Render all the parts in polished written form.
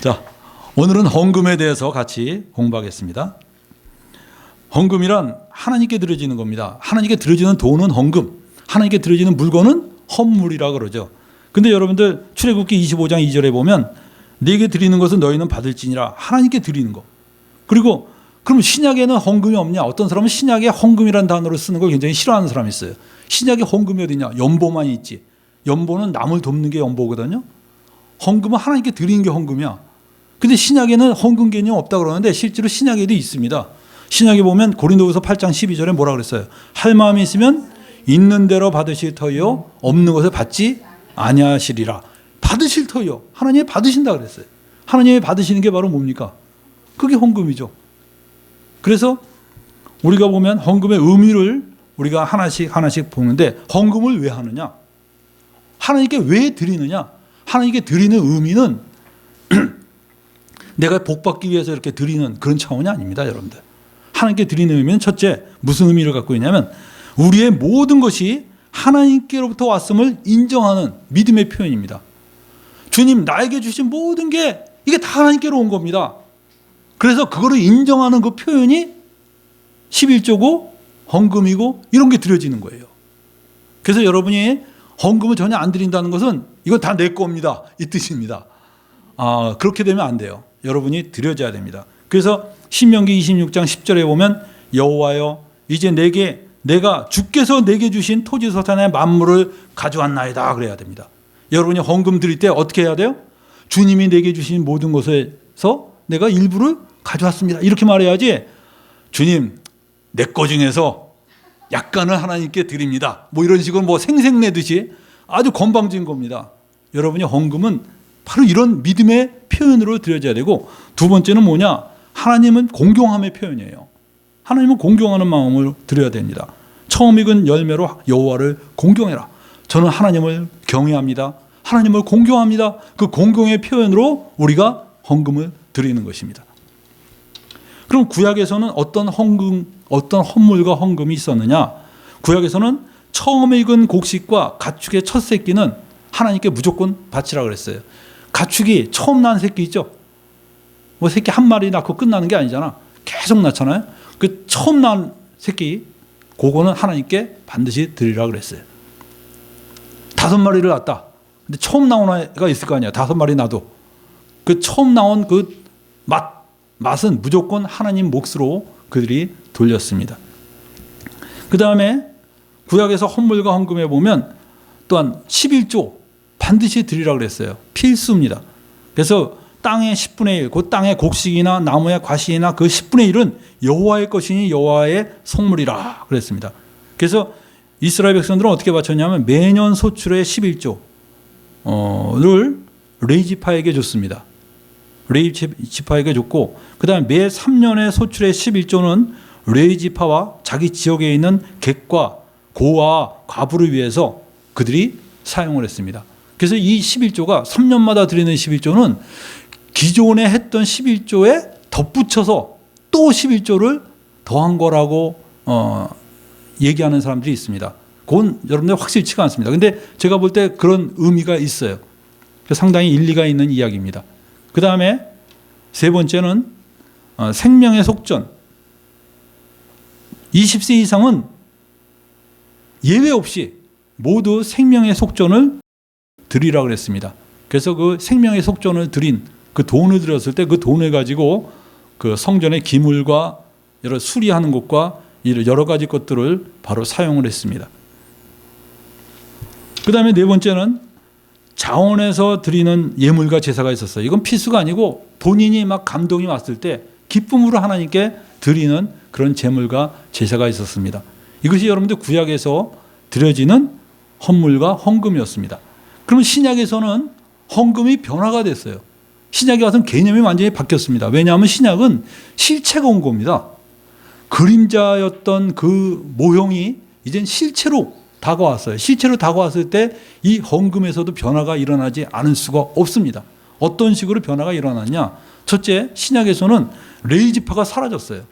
자, 오늘은 헌금에 대해서 같이 공부하겠습니다. 헌금이란 하나님께 드려지는 겁니다. 하나님께 드려지는 돈은 헌금, 하나님께 드려지는 물건은 헌물이라 그러죠. 근데 여러분들 출애굽기 25장 2절에 보면 내게 드리는 것은 너희는 받을지니라, 하나님께 드리는 거. 그리고 그럼 신약에는 헌금이 없냐? 어떤 사람은 신약에 헌금이라는 단어를 쓰는 걸 굉장히 싫어하는 사람이 있어요. 신약에 헌금이 어디냐? 연보만 있지. 연보는 남을 돕는 게 연보거든요. 헌금은 하나님께 드리는 게 헌금이야. 근데 신약에는 헌금 개념 없다 그러는데 실제로 신약에도 있습니다. 신약에 보면 고린도후서 8장 12절에 뭐라 그랬어요? 할 마음이 있으면 있는 대로 받으실 터이요 없는 것을 받지 아니하시리라. 받으실 터이요. 하나님이 받으신다 그랬어요. 하나님이 받으시는 게 바로 뭡니까? 그게 헌금이죠. 그래서 우리가 보면 헌금의 의미를 우리가 하나씩 보는데, 헌금을 왜 하느냐? 하나님께 왜 드리느냐? 하나님께 드리는 의미는 내가 복받기 위해서 이렇게 드리는 그런 차원이 아닙니다, 여러분들. 하나님께 드리는 의미는 첫째, 무슨 의미를 갖고 있냐면 우리의 모든 것이 하나님께로부터 왔음을 인정하는 믿음의 표현입니다. 주님, 나에게 주신 모든 게 이게 다 하나님께로 온 겁니다. 그래서 그거를 인정하는 그 표현이 11조고 헌금이고 이런 게 드려지는 거예요. 그래서 여러분이 헌금을 전혀 안 드린다는 것은 이건 다 내 겁니다, 이 뜻입니다. 그렇게 되면 안 돼요. 여러분이 드려져야 됩니다. 그래서 신명기 26장 10절에 보면 여호와여, 이제 내가 주께서 내게 주신 토지소산의 만물을 가져왔나이다 그래야 됩니다. 여러분이 헌금 드릴 때 어떻게 해야 돼요? 주님이 내게 주신 모든 것에서 내가 일부를 가져왔습니다, 이렇게 말해야지 주님 내 거 중에서 약간을 하나님께 드립니다, 뭐 이런 식으로 뭐 생색내듯이 아주 건방진 겁니다. 여러분이 헌금은 바로 이런 믿음의 표현으로 드려져야 되고, 두 번째는 뭐냐? 하나님은 공경함의 표현이에요. 하나님은 공경하는 마음을 드려야 됩니다. 처음 익은 열매로 여호와를 공경해라. 저는 하나님을 경외합니다, 하나님을 공경합니다. 그 공경의 표현으로 우리가 헌금을 드리는 것입니다. 그럼 구약에서는 어떤 헌물과 헌금이 있었느냐? 구약에서는 처음 익은 곡식과 가축의 첫 새끼는 하나님께 무조건 바치라 그랬어요. 가축이 처음 난 새끼 있죠? 뭐 새끼 한 마리 낳고 끝나는 게 아니잖아. 계속 낳잖아요. 그 처음 난 새끼, 그거는 하나님께 반드시 드리라 그랬어요. 5마리를 낳았다. 근데 처음 나온 애가 있을 거 아니야. 5마리 나도. 그 처음 나온 그 맛은 무조건 하나님 몫으로 그들이 돌렸습니다. 그 다음에 구약에서 헌물과 헌금에 보면 또한 11조 반드시 드리라 그랬어요. 필수입니다. 그래서 땅의 10분의 1, 그 땅의 곡식이나 나무의 과실이나 그 10분의 1은 여호와의 것이니 여호와의 성물이라 그랬습니다. 그래서 이스라엘 백성들은 어떻게 바쳤냐면 매년 소출의 11조를 레위지파에게 줬습니다. 레위지파에게 줬고, 그 다음에 매 3년의 소출의 11조는 레위지파와 자기 지역에 있는 객과 고와 과부를 위해서 그들이 사용을 했습니다. 그래서 이 11조가 3년마다 드리는 11조는 기존에 했던 11조에 덧붙여서 또 11조를 더한 거라고 얘기하는 사람들이 있습니다. 그건 여러분들 확실치가 않습니다. 근데 제가 볼 때 그런 의미가 있어요. 상당히 일리가 있는 이야기입니다. 그 다음에 세 번째는 생명의 속전. 20세 이상은 예외 없이 모두 생명의 속전을 드리라고 그랬습니다. 그래서 그 생명의 속전을 드린 그 돈을 드렸을 때 그 돈을 가지고 그 성전의 기물과 여러 수리하는 것과 여러 가지 것들을 바로 사용을 했습니다. 그 다음에 네 번째는 자원에서 드리는 예물과 제사가 있었어요. 이건 필수가 아니고 본인이 막 감동이 왔을 때 기쁨으로 하나님께 드리는 그런 제물과 제사가 있었습니다. 이것이 여러분들 구약에서 드려지는 헌물과 헌금이었습니다. 그러면 신약에서는 헌금이 변화가 됐어요. 신약에 와서는 개념이 완전히 바뀌었습니다. 왜냐하면 신약은 실체가 온 겁니다. 그림자였던 그 모형이 이젠 실체로 다가왔어요. 실체로 다가왔을 때 이 헌금에서도 변화가 일어나지 않을 수가 없습니다. 어떤 식으로 변화가 일어났냐? 첫째, 신약에서는 레위지파가 사라졌어요.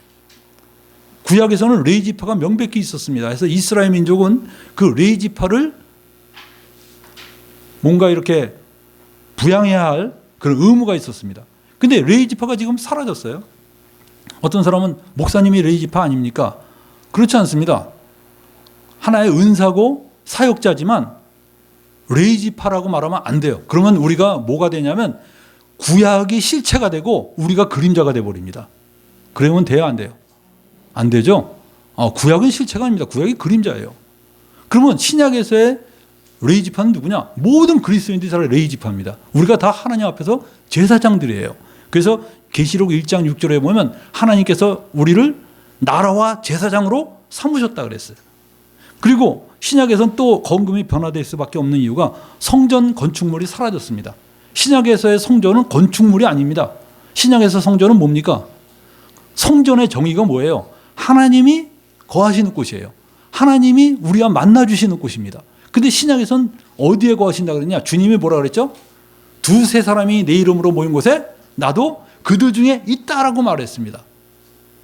구약에서는 레위지파가 명백히 있었습니다. 그래서 이스라엘 민족은 그 레위지파를 뭔가 이렇게 부양해야 할 그런 의무가 있었습니다. 근데 레위지파가 지금 사라졌어요. 어떤 사람은 목사님이 레위지파 아닙니까? 그렇지 않습니다. 하나의 은사고 사역자지만 레위지파라고 말하면 안 돼요. 그러면 우리가 뭐가 되냐면 구약이 실체가 되고 우리가 그림자가 돼버립니다. 그러면 돼요, 안 돼요? 안 되죠? 구약은 실체가 아닙니다. 구약이 그림자예요. 그러면 신약에서의 레위지파는 누구냐? 모든 그리스도인들이 다 레위지파입니다. 우리가 다 하나님 앞에서 제사장들이에요. 그래서 계시록 1장 6절에 보면 하나님께서 우리를 나라와 제사장으로 삼으셨다 그랬어요. 그리고 신약에서는 또 건금이 변화될 수밖에 없는 이유가 성전 건축물이 사라졌습니다. 신약에서의 성전은 건축물이 아닙니다. 신약에서 성전은 뭡니까? 성전의 정의가 뭐예요? 하나님이 거하시는 곳이에요. 하나님이 우리와 만나주시는 곳입니다. 근데 신약에서는 어디에 거하신다 그랬냐? 주님이 뭐라 그랬죠? 두세 사람이 내 이름으로 모인 곳에 나도 그들 중에 있다라고 말했습니다.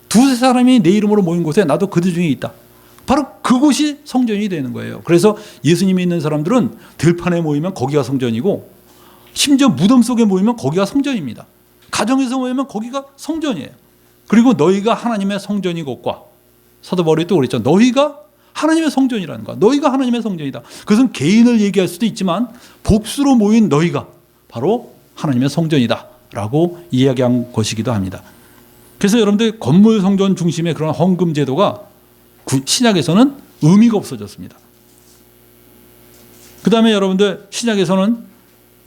두세 사람이 내 이름으로 모인 곳에 나도 그들 중에 있다. 바로 그곳이 성전이 되는 거예요. 그래서 예수님이 있는 사람들은 들판에 모이면 거기가 성전이고 심지어 무덤 속에 모이면 거기가 성전입니다. 가정에서 모이면 거기가 성전이에요. 그리고 너희가 하나님의 성전이 곳과 사도 바울이 또 그랬죠. 너희가 하나님의 성전이라는 거야. 너희가 하나님의 성전이다. 그것은 개인을 얘기할 수도 있지만 복수로 모인 너희가 바로 하나님의 성전이다 라고 이야기한 것이기도 합니다. 그래서 여러분들 건물 성전 중심의 그런 헌금 제도가 신약에서는 의미가 없어졌습니다. 그 다음에 여러분들 신약에서는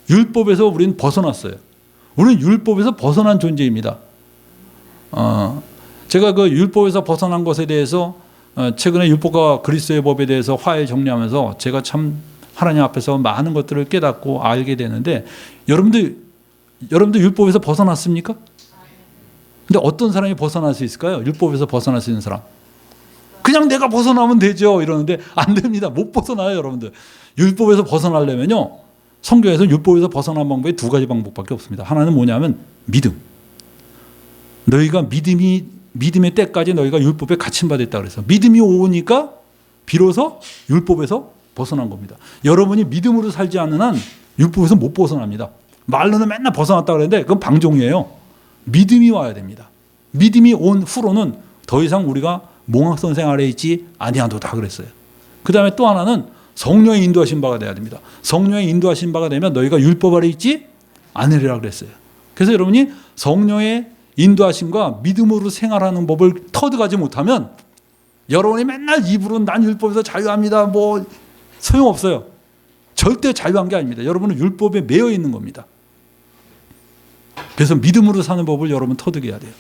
율법에서 우리는 벗어났어요. 우리는 율법에서 벗어난 존재입니다. 제가 그 율법에서 벗어난 것에 대해서 최근에 율법과 그리스도의 법에 대해서 화해 정리하면서 제가 참 하나님 앞에서 많은 것들을 깨닫고 알게 되는데 여러분들 율법에서 벗어났습니까? 근데 어떤 사람이 벗어날 수 있을까요? 율법에서 벗어날 수 있는 사람. 그냥 내가 벗어나면 되죠 이러는데 안 됩니다. 못 벗어나요 여러분들. 율법에서 벗어나려면요. 성경에서 율법에서 벗어난 방법이 두 가지 방법밖에 없습니다. 하나는 뭐냐면 믿음. 너희가 믿음의 때까지 너희가 율법에 갇힌받았다 그래서 믿음이 오니까 비로소 율법에서 벗어난 겁니다. 여러분이 믿음으로 살지 않는 한 율법에서 못 벗어납니다. 말로는 맨날 벗어났다 그랬는데 그건 방종이에요. 믿음이 와야 됩니다. 믿음이 온 후로는 더 이상 우리가 몽학선 생활에 있지 아니하도다 그랬어요. 그 다음에 또 하나는 성령의 인도하신 바가 돼야 됩니다. 성령의 인도하신 바가 되면 너희가 율법 아래 있지 않으리라 그랬어요. 그래서 여러분이 성령의 인도하심과 믿음으로 생활하는 법을 터득하지 못하면 여러분이 맨날 입으로 난 율법에서 자유합니다. 뭐 소용없어요. 절대 자유한 게 아닙니다. 여러분은 율법에 매여 있는 겁니다. 그래서 믿음으로 사는 법을 여러분 터득해야 돼요.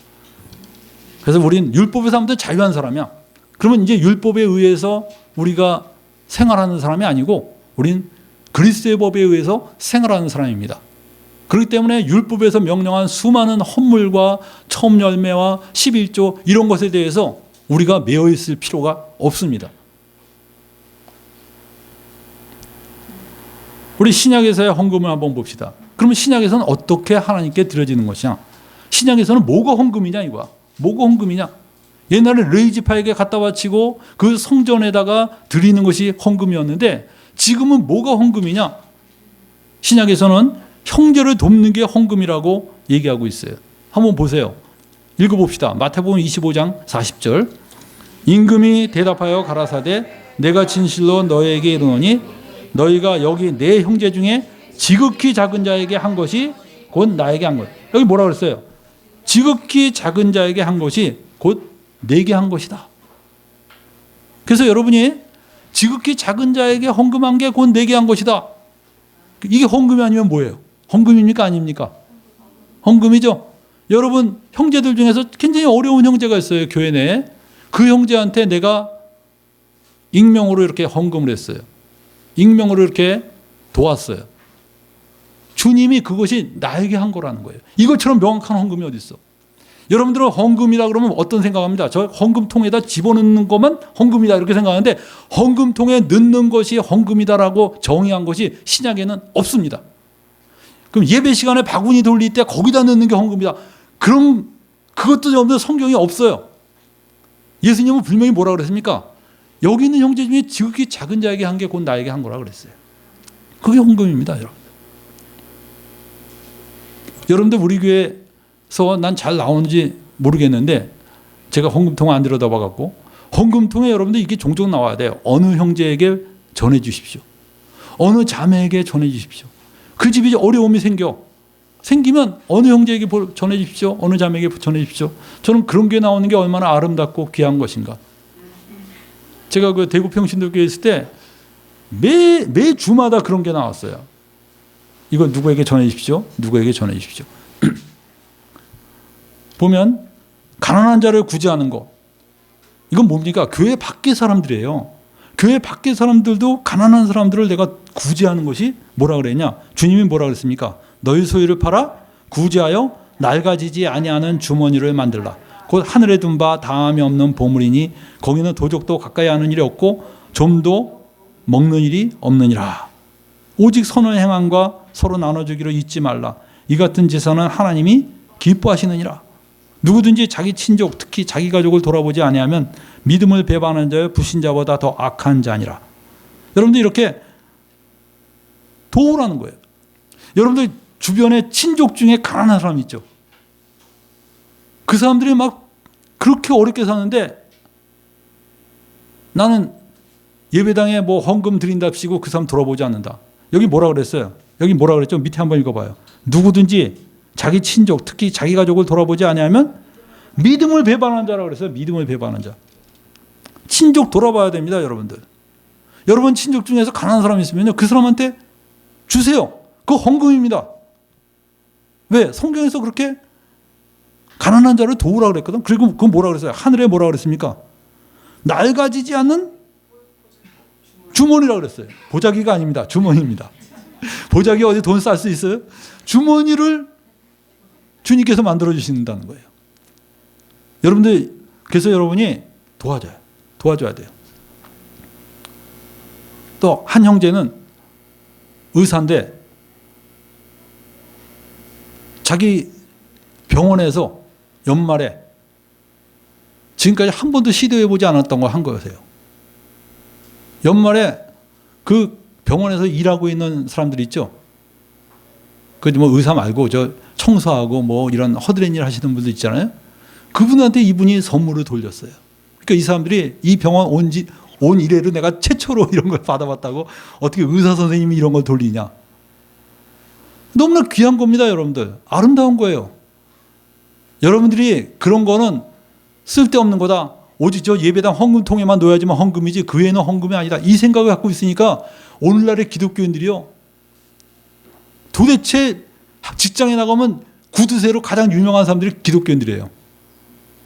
그래서 우리는 율법에서 하면 자유한 사람이야. 그러면 이제 율법에 의해서 우리가 생활하는 사람이 아니고 우리는 그리스도의 법에 의해서 생활하는 사람입니다. 그렇기 때문에 율법에서 명령한 수많은 헌물과 처음 열매와 11조 이런 것에 대해서 우리가 매여 있을 필요가 없습니다. 우리 신약에서의 헌금을 한번 봅시다. 그러면 신약에서는 어떻게 하나님께 드려지는 것이냐? 신약에서는 뭐가 헌금이냐 이거야. 뭐가 헌금이냐? 옛날에 레위지파에게 갖다 바치고 그 성전에다가 드리는 것이 헌금이었는데 지금은 뭐가 헌금이냐? 신약에서는 형제를 돕는 게 헌금이라고 얘기하고 있어요. 한번 보세요. 읽어봅시다. 마태복음 25장 40절. 임금이 대답하여 가라사대 내가 진실로 너에게 이르노니 너희가 여기 내 형제 중에 지극히 작은 자에게 한 것이 곧 나에게 한 것. 여기 뭐라 그랬어요? 지극히 작은 자에게 한 것이 곧 내게 한 것이다. 그래서 여러분이 지극히 작은 자에게 헌금한 게 곧 내게 한 것이다. 이게 헌금이 아니면 뭐예요? 헌금입니까? 아닙니까? 헌금이죠. 여러분 형제들 중에서 굉장히 어려운 형제가 있어요. 교회 내에. 그 형제한테 내가 익명으로 이렇게 헌금을 했어요. 익명으로 이렇게 도왔어요. 주님이 그것이 나에게 한 거라는 거예요. 이것처럼 명확한 헌금이 어디 있어? 여러분들은 헌금이라 그러면 어떤 생각합니다? 저 헌금통에다 집어넣는 것만 헌금이다 이렇게 생각하는데 헌금통에 넣는 것이 헌금이다라고 정의한 것이 신약에는 없습니다. 그럼 예배 시간에 바구니 돌릴 때 거기다 넣는 게 헌금이다. 그럼 그것도 없는 성경이 없어요. 예수님은 분명히 뭐라 그랬습니까? 여기 있는 형제 중에 지극히 작은 자에게 한 게 곧 나에게 한 거라 그랬어요. 그게 헌금입니다, 여러분. 여러분들 우리 교회에서 난 잘 나오는지 모르겠는데 제가 헌금통 안 들여다봐 갖고 헌금통에 여러분들 이게 종종 나와야 돼요. 어느 형제에게 전해 주십시오. 어느 자매에게 전해 주십시오. 그 집이 어려움이 생기면 어느 형제에게 전해 주십시오. 어느 자매에게 전해 주십시오. 저는 그런 게 나오는 게 얼마나 아름답고 귀한 것인가. 제가 그 대구 평신도교회 있을 때 매 주마다 그런 게 나왔어요. 이거 누구에게 전해 주십시오. 누구에게 전해 주십시오. 보면 가난한 자를 구제하는 것. 이건 뭡니까? 교회 밖의 사람들이에요. 교회 밖의 사람들도 가난한 사람들을 내가 구제하는 것이 뭐라 그랬냐? 주님이 뭐라 그랬습니까? 너희 소유를 팔아 구제하여 낡아지지 아니하는 주머니를 만들라. 곧 하늘에 둔 바 다함이 없는 보물이니 거기는 도적도 가까이 하는 일이 없고 좀도 먹는 일이 없느니라. 오직 선을 행함과 서로 나눠주기로 잊지 말라. 이 같은 제사는 하나님이 기뻐하시느니라. 누구든지 자기 친족 특히 자기 가족을 돌아보지 아니하면 믿음을 배반하는 자여 불신자보다 더 악한 자니라. 여러분들 이렇게 도우라는 거예요. 여러분들 주변에 친족 중에 가난한 사람 있죠. 그 사람들이 막 그렇게 어렵게 사는데 나는 예배당에 뭐 헌금 드린답시고 그 사람 돌아보지 않는다. 여기 뭐라 그랬어요? 여기 뭐라 그랬죠? 밑에 한번 읽어봐요. 누구든지 자기 친족 특히 자기 가족을 돌아보지 아니하면 믿음을 배반한 자라고 그랬어요. 믿음을 배반한 자. 친족 돌아봐야 됩니다. 여러분들. 여러분 친족 중에서 가난한 사람이 있으면요. 그 사람한테 주세요. 그거 헌금입니다. 왜? 성경에서 그렇게 가난한 자를 도우라고 그랬거든. 그리고 그건 뭐라 그랬어요? 하늘에 뭐라 그랬습니까? 낡아지지 않는 주머니라고 그랬어요. 보자기가 아닙니다. 주머니입니다. 보자기 어디 돈 쌀 수 있어요? 주머니를 주님께서 만들어 주신다는 거예요. 여러분들 그래서 여러분이 도와줘야 돼요. 또 한 형제는 의사인데 자기 병원에서 연말에 지금까지 한 번도 시도해보지 않았던 걸 한 거예요. 연말에 그 병원에서 일하고 있는 사람들 있죠. 그 뭐 의사 말고 저 청소하고 뭐 이런 허드렛 일 하시는 분들 있잖아요. 그분한테 이분이 선물을 돌렸어요. 그러니까 이 사람들이 이 병원 온 이래로 내가 최초로 이런 걸 받아봤다고 어떻게 의사 선생님이 이런 걸 돌리냐. 너무나 귀한 겁니다, 여러분들. 아름다운 거예요. 여러분들이 그런 거는 쓸데없는 거다. 오직 저 예배당 헌금통에만 넣어야지만 헌금이지 그 외에는 헌금이 아니다. 이 생각을 갖고 있으니까 오늘날의 기독교인들이요. 도대체 직장에 나가면 구두쇠로 가장 유명한 사람들이 기독교인들이에요.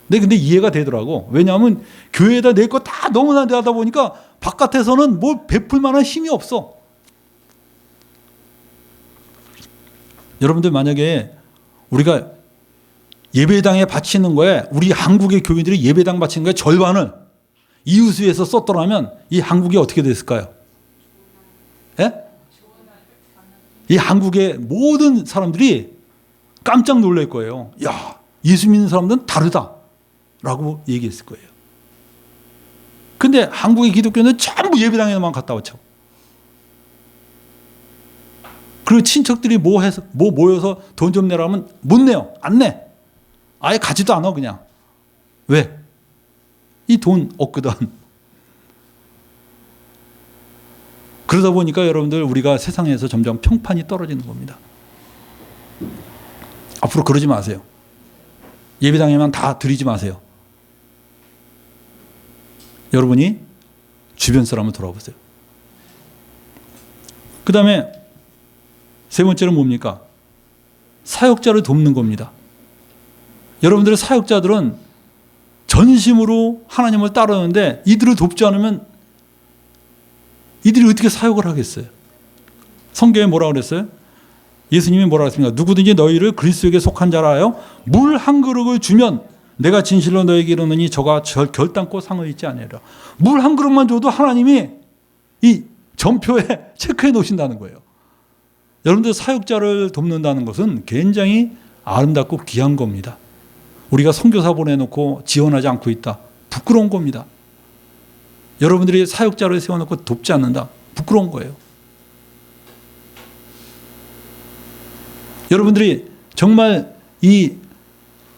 근데 이해가 되더라고. 왜냐하면 교회에다 낼 거 다 너무나 하다 보니까 바깥에서는 뭘 베풀 만한 힘이 없어. 여러분들 만약에 우리가 예배당에 바치는 거에 우리 한국의 교인들이 예배당 바치는 거에 절반을 이웃위에서 썼더라면 이 한국이 어떻게 됐을까요? 예? 이 한국의 모든 사람들이 깜짝 놀랄 거예요. 야, 예수 믿는 사람들은 다르다라고 얘기했을 거예요. 근데 한국의 기독교는 전부 예배당에만 갔다 왔죠. 그리고 친척들이 뭐 모여서 돈 좀 내라면 못 내요. 안 내. 아예 가지도 않아 그냥. 왜? 이 돈 없거든. 그러다 보니까 여러분들 우리가 세상에서 점점 평판이 떨어지는 겁니다. 앞으로 그러지 마세요. 예배당에만 다 드리지 마세요. 여러분이 주변 사람을 돌아보세요. 그 다음에 세 번째는 뭡니까? 사역자를 돕는 겁니다. 여러분들의 사역자들은 전심으로 하나님을 따르는데 이들을 돕지 않으면 이들이 어떻게 사역을 하겠어요? 성경에 뭐라고 그랬어요? 예수님이 뭐라고 했습니까? 누구든지 너희를 그리스도에게 속한 자라 하여 물 한 그릇을 주면 내가 진실로 너에게 이르노니 저가 결단코 상을 잊지 아니하리라. 물 한 그릇만 줘도 하나님이 이 전표에 체크해 놓으신다는 거예요. 여러분들 사역자를 돕는다는 것은 굉장히 아름답고 귀한 겁니다. 우리가 선교사 보내놓고 지원하지 않고 있다. 부끄러운 겁니다. 여러분들이 사역자를 세워놓고 돕지 않는다. 부끄러운 거예요. 여러분들이 정말 이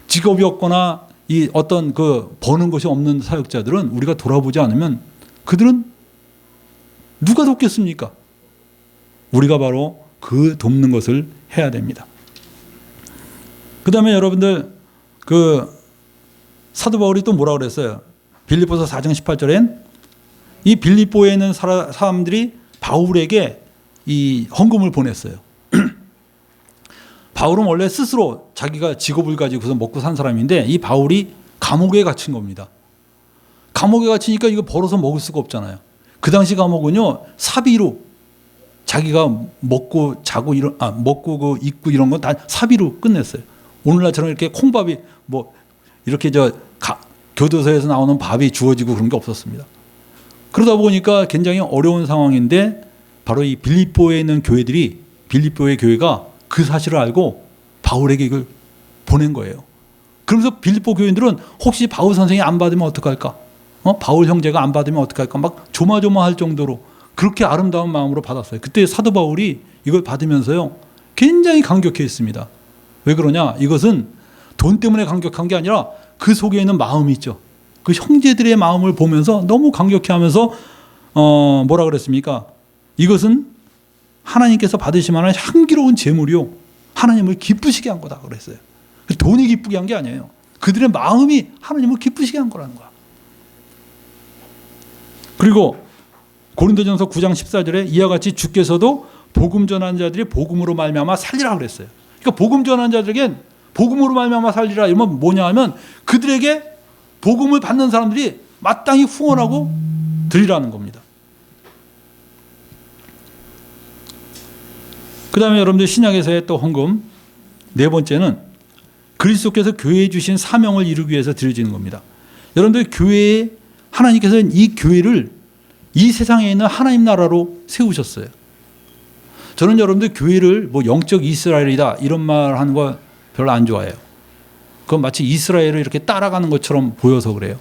직업이 없거나 이 어떤 그 버는 것이 없는 사역자들은 우리가 돌아보지 않으면 그들은 누가 돕겠습니까? 우리가 바로 그 돕는 것을 해야 됩니다. 그 다음에 여러분들 그 사도 바울이 또 뭐라 그랬어요? 빌립보서 4장 18절엔 이 빌립보에 있는 사람들이 바울에게 이 헌금을 보냈어요. 바울은 원래 스스로 자기가 직업을 가지고서 먹고 산 사람인데 이 바울이 감옥에 갇힌 겁니다. 감옥에 갇히니까 이거 벌어서 먹을 수가 없잖아요. 그 당시 감옥은요, 사비로 자기가 먹고 자고 먹고 그 입고 이런 건 다 사비로 끝냈어요. 오늘날처럼 이렇게 콩밥이 뭐 이렇게 교도소에서 나오는 밥이 주어지고 그런 게 없었습니다. 그러다 보니까 굉장히 어려운 상황인데 바로 이 빌립보에 있는 교회들이 빌립보의 교회가 그 사실을 알고 바울에게 이걸 보낸 거예요. 그러면서 빌립보 교인들은 혹시 바울 선생이 안 받으면 어떡할까? 바울 형제가 안 받으면 어떡할까? 막 조마조마할 정도로 그렇게 아름다운 마음으로 받았어요. 그때 사도 바울이 이걸 받으면서요, 굉장히 감격했습니다. 왜 그러냐? 이것은 돈 때문에 감격한 게 아니라 그 속에 있는 마음이 있죠. 그 형제들의 마음을 보면서 너무 감격해하면서 뭐라 그랬습니까? 이것은 하나님께서 받으실 만한 향기로운 제물이요, 하나님을 기쁘시게 한 거다 그랬어요. 돈이 기쁘게 한 게 아니에요. 그들의 마음이 하나님을 기쁘시게 한 거라는 거야. 그리고 고린도전서 9장 14절에 이와 같이 주께서도 복음 전하는 자들이 복음으로 말미암아 살리라 그랬어요. 그러니까 복음 전하는 자들에겐 복음으로 말미암아 살리라 이러면 뭐냐 하면 그들에게 복음을 받는 사람들이 마땅히 후원하고 드리라는 겁니다. 그 다음에 여러분들 신약에서의 또 헌금 네 번째는 그리스도께서 교회에 주신 사명을 이루기 위해서 드려지는 겁니다. 여러분들 교회에 하나님께서 이 교회를 이 세상에 있는 하나님 나라로 세우셨어요. 저는 여러분들 교회를 뭐 영적 이스라엘이다 이런 말 하는 거 별로 안 좋아해요. 그건 마치 이스라엘을 이렇게 따라가는 것처럼 보여서 그래요.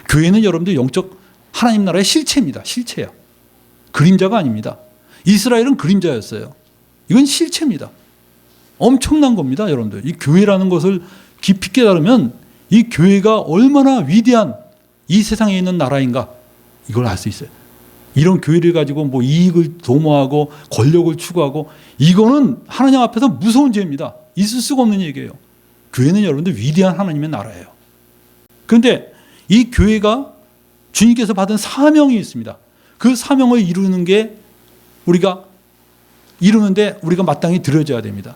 교회는 여러분들 영적 하나님 나라의 실체입니다. 실체야. 그림자가 아닙니다. 이스라엘은 그림자였어요. 이건 실체입니다. 엄청난 겁니다, 여러분들. 이 교회라는 것을 깊이 깨달으면 이 교회가 얼마나 위대한 이 세상에 있는 나라인가 이걸 알 수 있어요. 이런 교회를 가지고 뭐 이익을 도모하고 권력을 추구하고 이거는 하나님 앞에서 무서운 죄입니다. 있을 수가 없는 얘기예요. 교회는 여러분들 위대한 하나님의 나라예요. 그런데 이 교회가 주님께서 받은 사명이 있습니다. 그 사명을 이루는 게 우리가 이루는데 우리가 마땅히 드려져야 됩니다.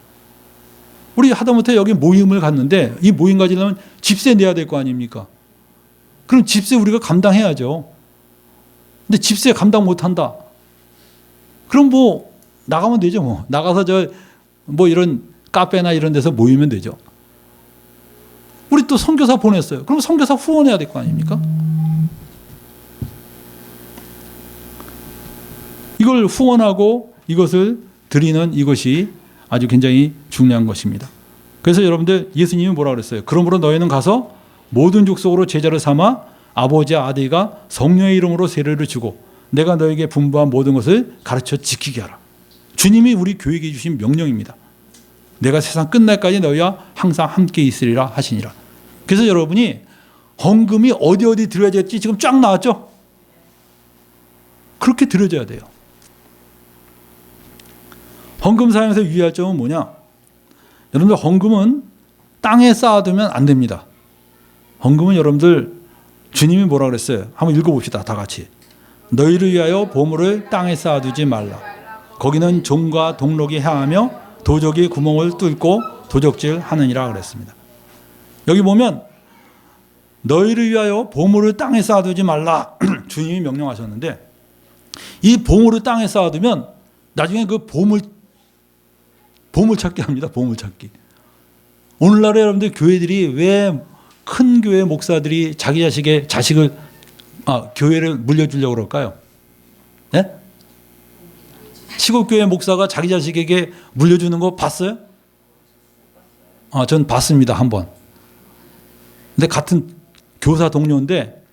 우리 하다못해 여기 모임을 갔는데 이 모임 가지려면 집세 내야 될 거 아닙니까? 그럼 집세 우리가 감당해야죠. 근데 집세 감당 못한다. 그럼 뭐 나가면 되죠. 뭐 나가서 뭐 이런 카페나 이런 데서 모이면 되죠. 우리 또 선교사 보냈어요. 그럼 선교사 후원해야 될 거 아닙니까? 이걸 후원하고 이것을 드리는 이것이 아주 굉장히 중요한 것입니다. 그래서 여러분들 예수님이 뭐라 그랬어요? 그러므로 너희는 가서 모든 족속으로 제자를 삼아 아버지와 아들과 성령의 이름으로 세례를 주고 내가 너에게 분부한 모든 것을 가르쳐 지키게 하라. 주님이 우리 교회에게 주신 명령입니다. 내가 세상 끝날까지 너희와 항상 함께 있으리라 하시니라. 그래서 여러분이 헌금이 어디 드려야 될지 지금 쫙 나왔죠? 그렇게 드려져야 돼요. 헌금 사용에서 유의할 점은 뭐냐? 여러분들 헌금은 땅에 쌓아두면 안 됩니다. 헌금은 여러분들 주님이 뭐라 그랬어요? 한번 읽어봅시다. 다 같이. 너희를 위하여 보물을 땅에 쌓아두지 말라. 거기는 종과 동록이 향하며 도적이 구멍을 뚫고 도적질하느니라 그랬습니다. 여기 보면 너희를 위하여 보물을 땅에 쌓아두지 말라. 주님이 명령하셨는데 이 보물을 땅에 쌓아두면 나중에 그 보물 찾기 합니다. 보물 찾기. 오늘날에 여러분들 교회들이 왜 큰 교회 목사들이 자기 자식을 교회를 물려주려고 그럴까요? 네? 시골교회 목사가 자기 자식에게 물려주는 거 봤어요? 전 봤습니다. 한 번. 근데 같은 교사 동료인데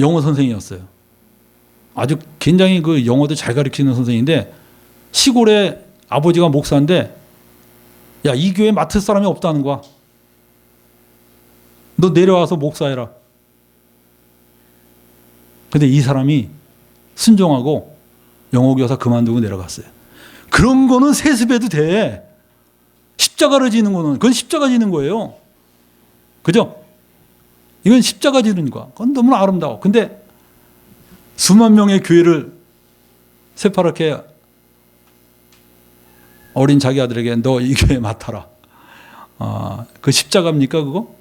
영어 선생이었어요. 아주 굉장히 그 영어도 잘 가르치는 선생인데 시골에 아버지가 목사인데 야, 이 교회 맡을 사람이 없다는 거야. 너 내려와서 목사해라. 근데 이 사람이 순종하고 영어교사 그만두고 내려갔어요. 그런 거는 세습해도 돼. 십자가를 지는 거는, 그건 십자가 지는 거예요. 그죠? 이건 십자가 지는 거야. 그건 너무 아름다워. 근데 수만 명의 교회를 새파랗게 어린 자기 아들에게 너 이 교회 맡아라. 그 십자가입니까, 그거?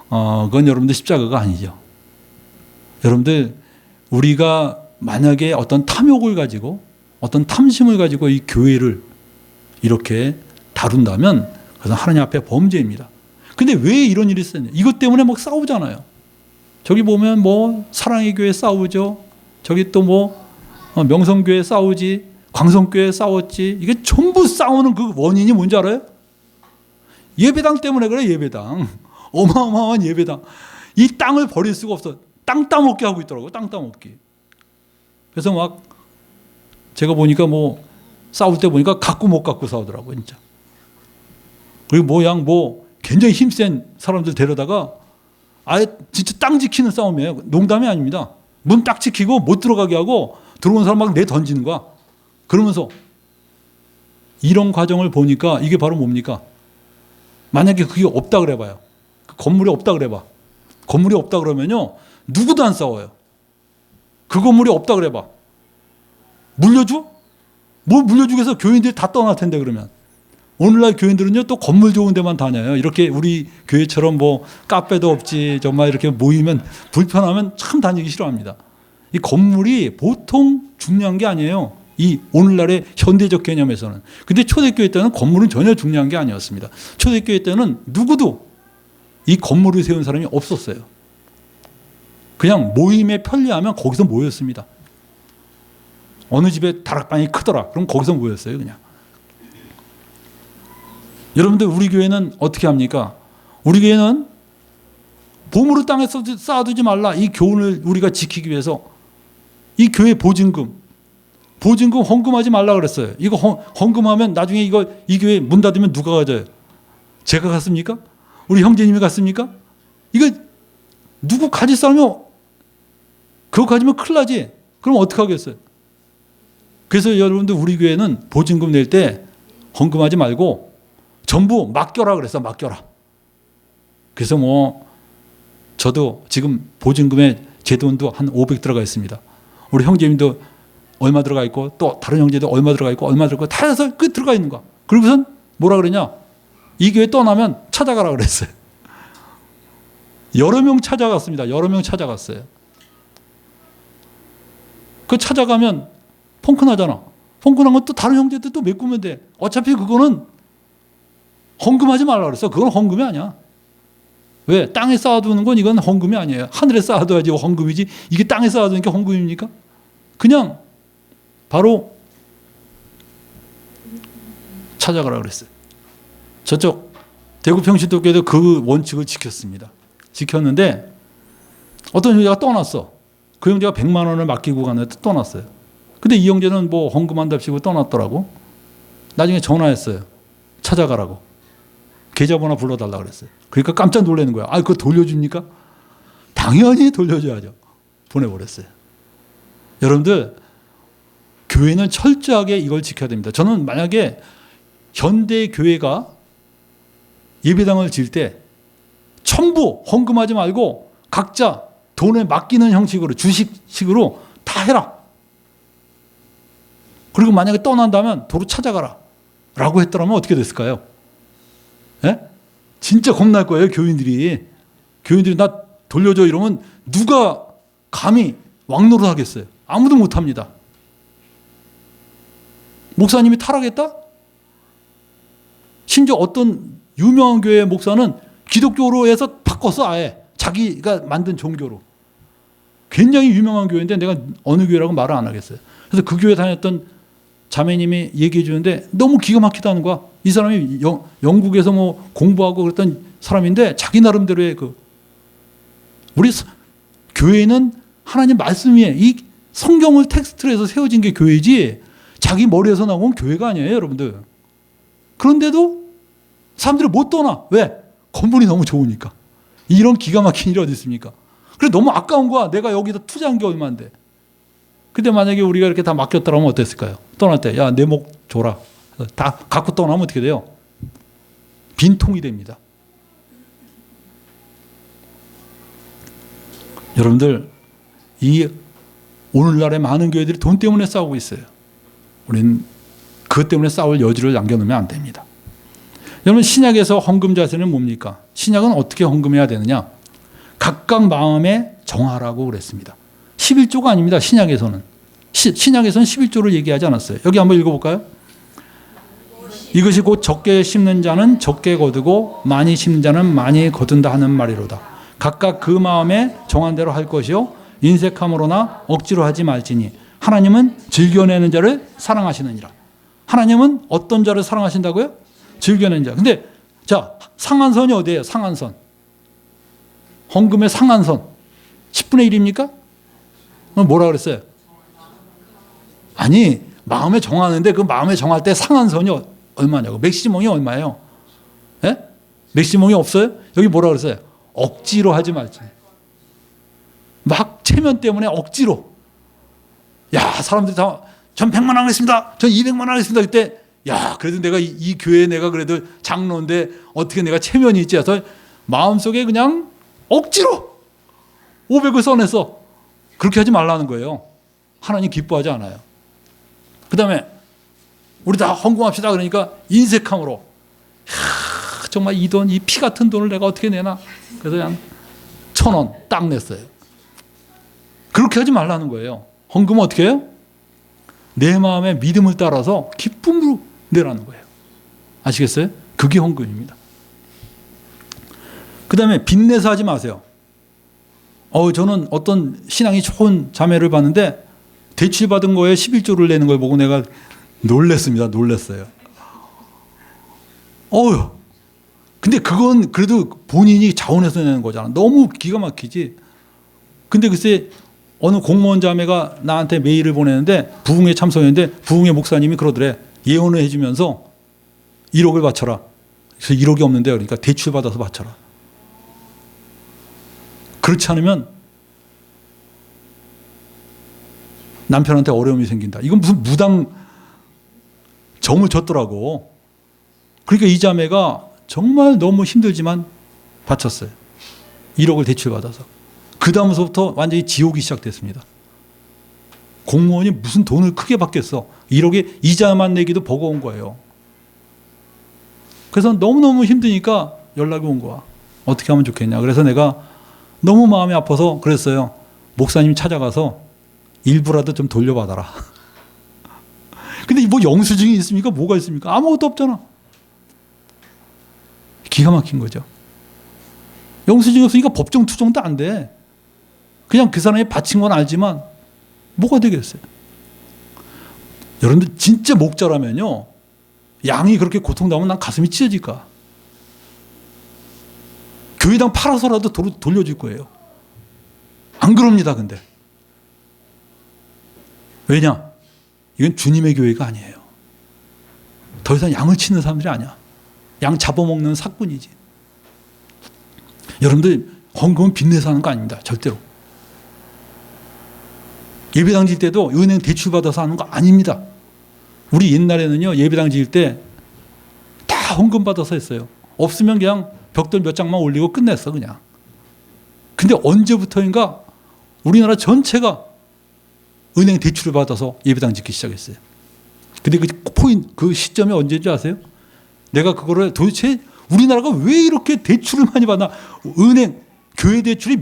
그건 여러분들 십자가가 아니죠. 여러분들, 우리가 만약에 어떤 탐욕을 가지고, 어떤 탐심을 가지고 이 교회를 이렇게 다룬다면 그것은 하나님 앞에 범죄입니다. 근데 왜 이런 일이 있었냐? 이것 때문에 막 싸우잖아요. 저기 보면 뭐 사랑의 교회 싸우죠. 저기 또 뭐 명성교회 싸우지. 광성교회 싸웠지. 이게 전부 싸우는 그 원인이 뭔지 알아요? 예배당 때문에 그래, 예배당. 어마어마한 예배당. 이 땅을 버릴 수가 없어. 땅 따먹기 하고 있더라고요. 땅 따먹기. 그래서 막 제가 보니까 뭐 싸울 때 보니까 갖고 못 갖고 싸우더라고요, 진짜. 그리고 뭐 굉장히 힘센 사람들 데려다가 아예 진짜 땅 지키는 싸움이에요. 농담이 아닙니다. 문 딱 지키고 못 들어가게 하고 들어온 사람 막 내 던지는 거야. 그러면서 이런 과정을 보니까 이게 바로 뭡니까? 만약에 그게 없다 그래봐요. 그 건물이 없다 그래봐. 건물이 없다 그러면요, 누구도 안 싸워요. 그 건물이 없다 그래봐. 물려줘? 뭘 물려주기 위해서 교인들이 다 떠날 텐데, 그러면. 오늘날 교인들은요, 또 건물 좋은 데만 다녀요. 이렇게 우리 교회처럼 뭐 카페도 없지, 정말 이렇게 모이면 불편하면 참 다니기 싫어합니다. 이 건물이 보통 중요한 게 아니에요. 이 오늘날의 현대적 개념에서는. 근데 초대교회 때는 건물은 전혀 중요한 게 아니었습니다. 초대교회 때는 누구도 이 건물을 세운 사람이 없었어요. 그냥 모임에 편리하면 거기서 모였습니다. 어느 집에 다락방이 크더라. 그럼 거기서 모였어요, 그냥. 여러분들, 우리 교회는 어떻게 합니까? 우리 교회는 보물을 땅에 쌓아두지 말라. 이 교훈을 우리가 지키기 위해서 이 교회 보증금 헌금하지 말라 그랬어요. 이거 헌금하면 나중에 이 교회 문 닫으면 누가 가져요? 제가 갔습니까? 우리 형제님이 갔습니까? 이거 누구 가질 사람이 그거 가지면 큰일 나지. 그럼 어떻게 하겠어요? 그래서 여러분들, 우리 교회는 보증금 낼 때 헌금하지 말고 전부 맡겨라 그랬어. 맡겨라. 그래서 뭐 저도 지금 보증금에 제 돈도 한 500 들어가 있습니다. 우리 형제님도 얼마 들어가 있고, 또 다른 형제도 얼마 들어가 있고, 얼마 들어가 있고, 다 해서 그 들어가 있는 거야. 그리고선 뭐라 그러냐? 이 교회 떠나면 찾아가라 그랬어요. 여러 명 찾아갔습니다. 여러 명 찾아갔어요. 그 찾아가면 펑크나잖아. 펑크난 건 또 다른 형제들 또 메꾸면 돼. 어차피 그거는 헌금하지 말라 그랬어. 그건 헌금이 아니야. 왜? 땅에 쌓아두는 건 이건 헌금이 아니에요. 하늘에 쌓아둬야지 헌금이지. 이게 땅에 쌓아두는 게 헌금입니까? 그냥 바로 찾아가라 그랬어요. 저쪽 대구 평신도교회도 그 원칙을 지켰습니다. 지켰는데 어떤 형제가 떠났어. 그 형제가 100만 원을 맡기고 갔는데 떠났어요. 근데 이 형제는 뭐 헌금한답시고 떠났더라고. 나중에 전화했어요. 찾아가라고. 계좌번호 불러달라 그랬어요. 그러니까 깜짝 놀라는 거야. 그거 돌려줍니까? 당연히 돌려줘야죠. 보내버렸어요. 여러분들, 교회는 철저하게 이걸 지켜야 됩니다. 저는 만약에 현대 교회가 예배당을 지을 때 전부 헌금하지 말고 각자 돈에 맡기는 형식으로, 주식식으로 다 해라. 그리고 만약에 떠난다면 도로 찾아가라 라고 했더라면 어떻게 됐을까요? 예? 진짜 겁날 거예요. 교인들이 나 돌려줘 이러면 누가 감히 왕노릇 하겠어요? 아무도 못합니다. 목사님이 타락했다? 심지어 어떤 유명한 교회 목사는 기독교로 해서 바꿨어. 아예 자기가 만든 종교로. 굉장히 유명한 교회인데 내가 어느 교회라고 말을 안 하겠어요. 그래서 그 교회 다녔던 자매님이 얘기해 주는데 너무 기가 막히다는 거야. 이 사람이 영국에서 뭐 공부하고 그랬던 사람인데 자기 나름대로의 우리 교회는 하나님 말씀 위에 이 성경을 텍스트로 해서 세워진 게 교회지 자기 머리에서 나온 교회가 아니에요, 여러분들. 그런데도 사람들이 못 떠나. 왜? 건물이 너무 좋으니까. 이런 기가 막힌 일이 어디 있습니까? 그래 너무 아까운 거야. 내가 여기다 투자한 게 얼마인데. 근데 만약에 우리가 이렇게 다 맡겼더라면 어땠을까요? 떠날 때 야, 내 목 줘라. 다 갖고 떠나면 어떻게 돼요? 빈통이 됩니다. 여러분들 이 오늘날의 많은 교회들이 돈 때문에 싸우고 있어요. 우리는 그것 때문에 싸울 여지를 남겨놓으면 안 됩니다. 여러분 신약에서 헌금 자세는 뭡니까? 신약은 어떻게 헌금해야 되느냐? 각각 마음에 정하라고 그랬습니다. 11조가 아닙니다. 신약에서는. 신약에서는 11조를 얘기하지 않았어요. 여기 한번 읽어볼까요? 이것이 곧 적게 심는 자는 적게 거두고 많이 심는 자는 많이 거둔다 하는 말이로다. 각각 그 마음에 정한 대로 할 것이요 인색함으로나 억지로 하지 말지니 하나님은 즐겨내는 자를 사랑하시느니라. 하나님은 어떤 자를 사랑하신다고요? 즐겨내는 자. 근데 자 상한선이 어디예요? 상한선. 헌금의 상한선 10분의 1입니까? 뭐라 그랬어요? 아니 마음에 정하는데 그 마음에 정할 때 상한선이 얼마냐고. 맥시멈이 얼마예요? 예? 맥시멈이 없어요? 여기 뭐라 그랬어요? 억지로 하지 말지. 막 체면 때문에 억지로. 야 사람들이 다 전 100만 원 하겠습니다. 전 200만 원 하겠습니다. 그때 야 그래도 내가 이 교회에 내가 그래도 장로인데 어떻게 내가 체면이 있지 해서 마음속에 그냥 억지로 500을 써내서 그렇게 하지 말라는 거예요. 하나님 기뻐하지 않아요. 그 다음에 우리 다 헌금합시다 그러니까 인색함으로 정말 이 돈, 이 피 같은 돈을 내가 어떻게 내나. 그래서 그냥 1,000원 딱 냈어요. 그렇게 하지 말라는 거예요. 헌금은 어떻게 해요? 내 마음의 믿음을 따라서 기쁨으로 내라는 거예요. 아시겠어요? 그게 헌금입니다. 그 다음에 빚내서 하지 마세요. 저는 어떤 신앙이 좋은 자매를 봤는데 대출받은 거에 11조를 내는 걸 보고 내가 놀랬습니다. 놀랬어요. 근데 그건 그래도 본인이 자원해서 내는 거잖아. 너무 기가 막히지. 근데 글쎄 어느 공무원 자매가 나한테 메일을 보내는데 부흥회 참석했는데 부흥회 목사님이 그러더래. 예언을 해주면서 1억을 바쳐라. 그래서 1억이 없는데 그러니까 대출 받아서 바쳐라. 그렇지 않으면 남편한테 어려움이 생긴다. 이건 무슨 무당 점을 줬더라고. 그러니까 이 자매가 정말 너무 힘들지만 바쳤어요. 1억을 대출 받아서. 그 다음부터 완전히 지옥이 시작됐습니다. 공무원이 무슨 돈을 크게 받겠어. 1억에 이자만 내기도 버거운 거예요. 그래서 너무너무 힘드니까 연락이 온 거야. 어떻게 하면 좋겠냐. 그래서 내가 너무 마음이 아파서 그랬어요. 목사님 찾아가서 일부라도 좀 돌려받아라. 근데 뭐 영수증이 있습니까? 뭐가 있습니까? 아무것도 없잖아. 기가 막힌 거죠. 영수증이 없으니까 법정 투정도 안 돼. 그냥 그 사람이 바친 건 알지만 뭐가 되겠어요? 여러분들 진짜 목자라면요. 양이 그렇게 고통당하면 난 가슴이 찢어질까. 교회당 팔아서라도 돌려줄 거예요. 안 그럽니다. 근데. 왜냐? 이건 주님의 교회가 아니에요. 더 이상 양을 치는 사람들이 아니야. 양 잡아먹는 사꾼이지. 여러분들 헌금은 빚내서 하는 거 아닙니다. 절대로. 예배당 질 때도 은행 대출 받아서 하는 거 아닙니다. 우리 옛날에는요 예배당 질 때 다 헌금 받아서 했어요. 없으면 그냥 벽돌 몇 장만 올리고 끝냈어 그냥. 근데 언제부터인가 우리나라 전체가 은행 대출을 받아서 예배당 짓기 시작했어요. 근데 그 시점이 언제인지 아세요? 내가 그거를 도대체 우리나라가 왜 이렇게 대출을 많이 받나? 은행 교회 대출이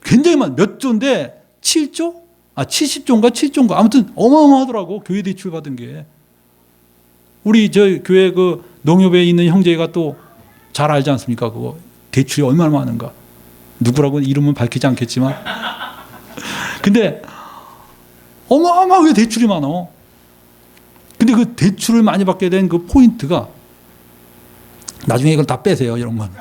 굉장히 몇 조인데 7조? 70조인가 7조인가 아무튼 어마어마하더라고. 교회 대출 받은 게. 우리 저 교회 그 농협에 있는 형제가 또 잘 알지 않습니까? 그거 대출이 얼마나 많은가. 누구라고 이름은 밝히지 않겠지만. 근데 어마어마하게 대출이 많어. 근데 그 대출을 많이 받게 된 그 포인트가 나중에 이걸 다 빼세요. 이런 건.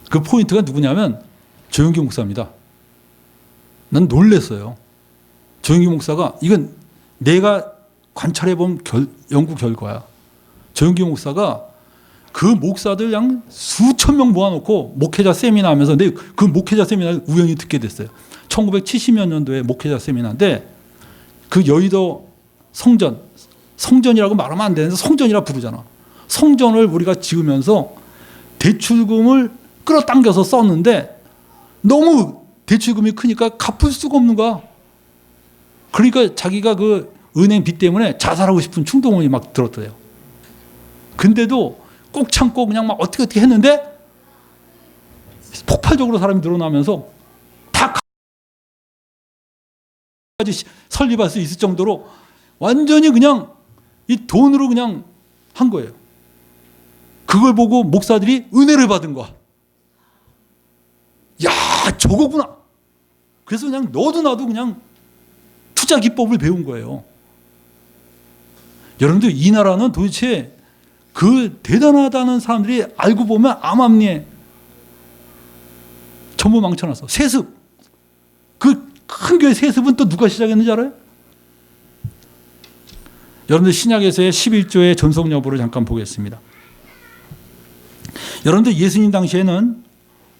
그 포인트가 누구냐면 조영기 목사입니다. 난 놀랐어요. 조영기 목사가 이건 내가 관찰해본 연구 결과야. 조영기 목사가 그 목사들 양 수천 명 모아놓고 목회자 세미나 하면서 근데 그 목회자 세미나를 우연히 듣게 됐어요. 1970몇 년도에 목회자 세미나인데 그 여의도 성전이라고 말하면 안 되는데 성전이라 부르잖아. 성전을 우리가 지으면서 대출금을 끌어당겨서 썼는데 너무 대출금이 크니까 갚을 수가 없는 거야. 그러니까 자기가 그 은행 빚 때문에 자살하고 싶은 충동이 막 들었대요. 근데도 꼭 참고 그냥 막 어떻게 했는데 폭발적으로 사람이 늘어나면서 다 까지 설립할 수 있을 정도로 완전히 그냥 이 돈으로 그냥 한 거예요. 그걸 보고 목사들이 은혜를 받은 거야. 야, 저거구나. 그래서 그냥 너도 나도 그냥 투자 기법을 배운 거예요. 여러분들 이 나라는 도대체 그 대단하다는 사람들이 알고 보면 암암리에 전부 망쳐놨어. 세습. 그 큰 교회 세습은 또 누가 시작했는지 알아요? 여러분들 신약에서의 11조의 전속 여부를 잠깐 보겠습니다. 여러분들 예수님 당시에는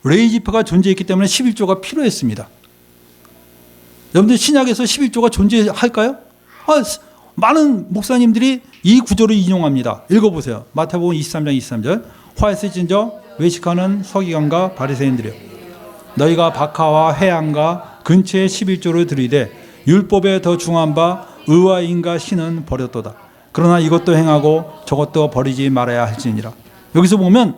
레위 지파가 존재했기 때문에 11조가 필요했습니다. 여러분들 신약에서 11조가 존재할까요? 많은 목사님들이 이 구조를 인용합니다. 읽어보세요. 마태복음 23장 23절. 화에스진저 외식하는 서기관과 바리새인들이여, 너희가 박하와 회양과 근처에 11조를 드리되 율법에 더 중한 바 의와 인과 신은 버렸도다. 그러나 이것도 행하고 저것도 버리지 말아야 할지니라. 여기서 보면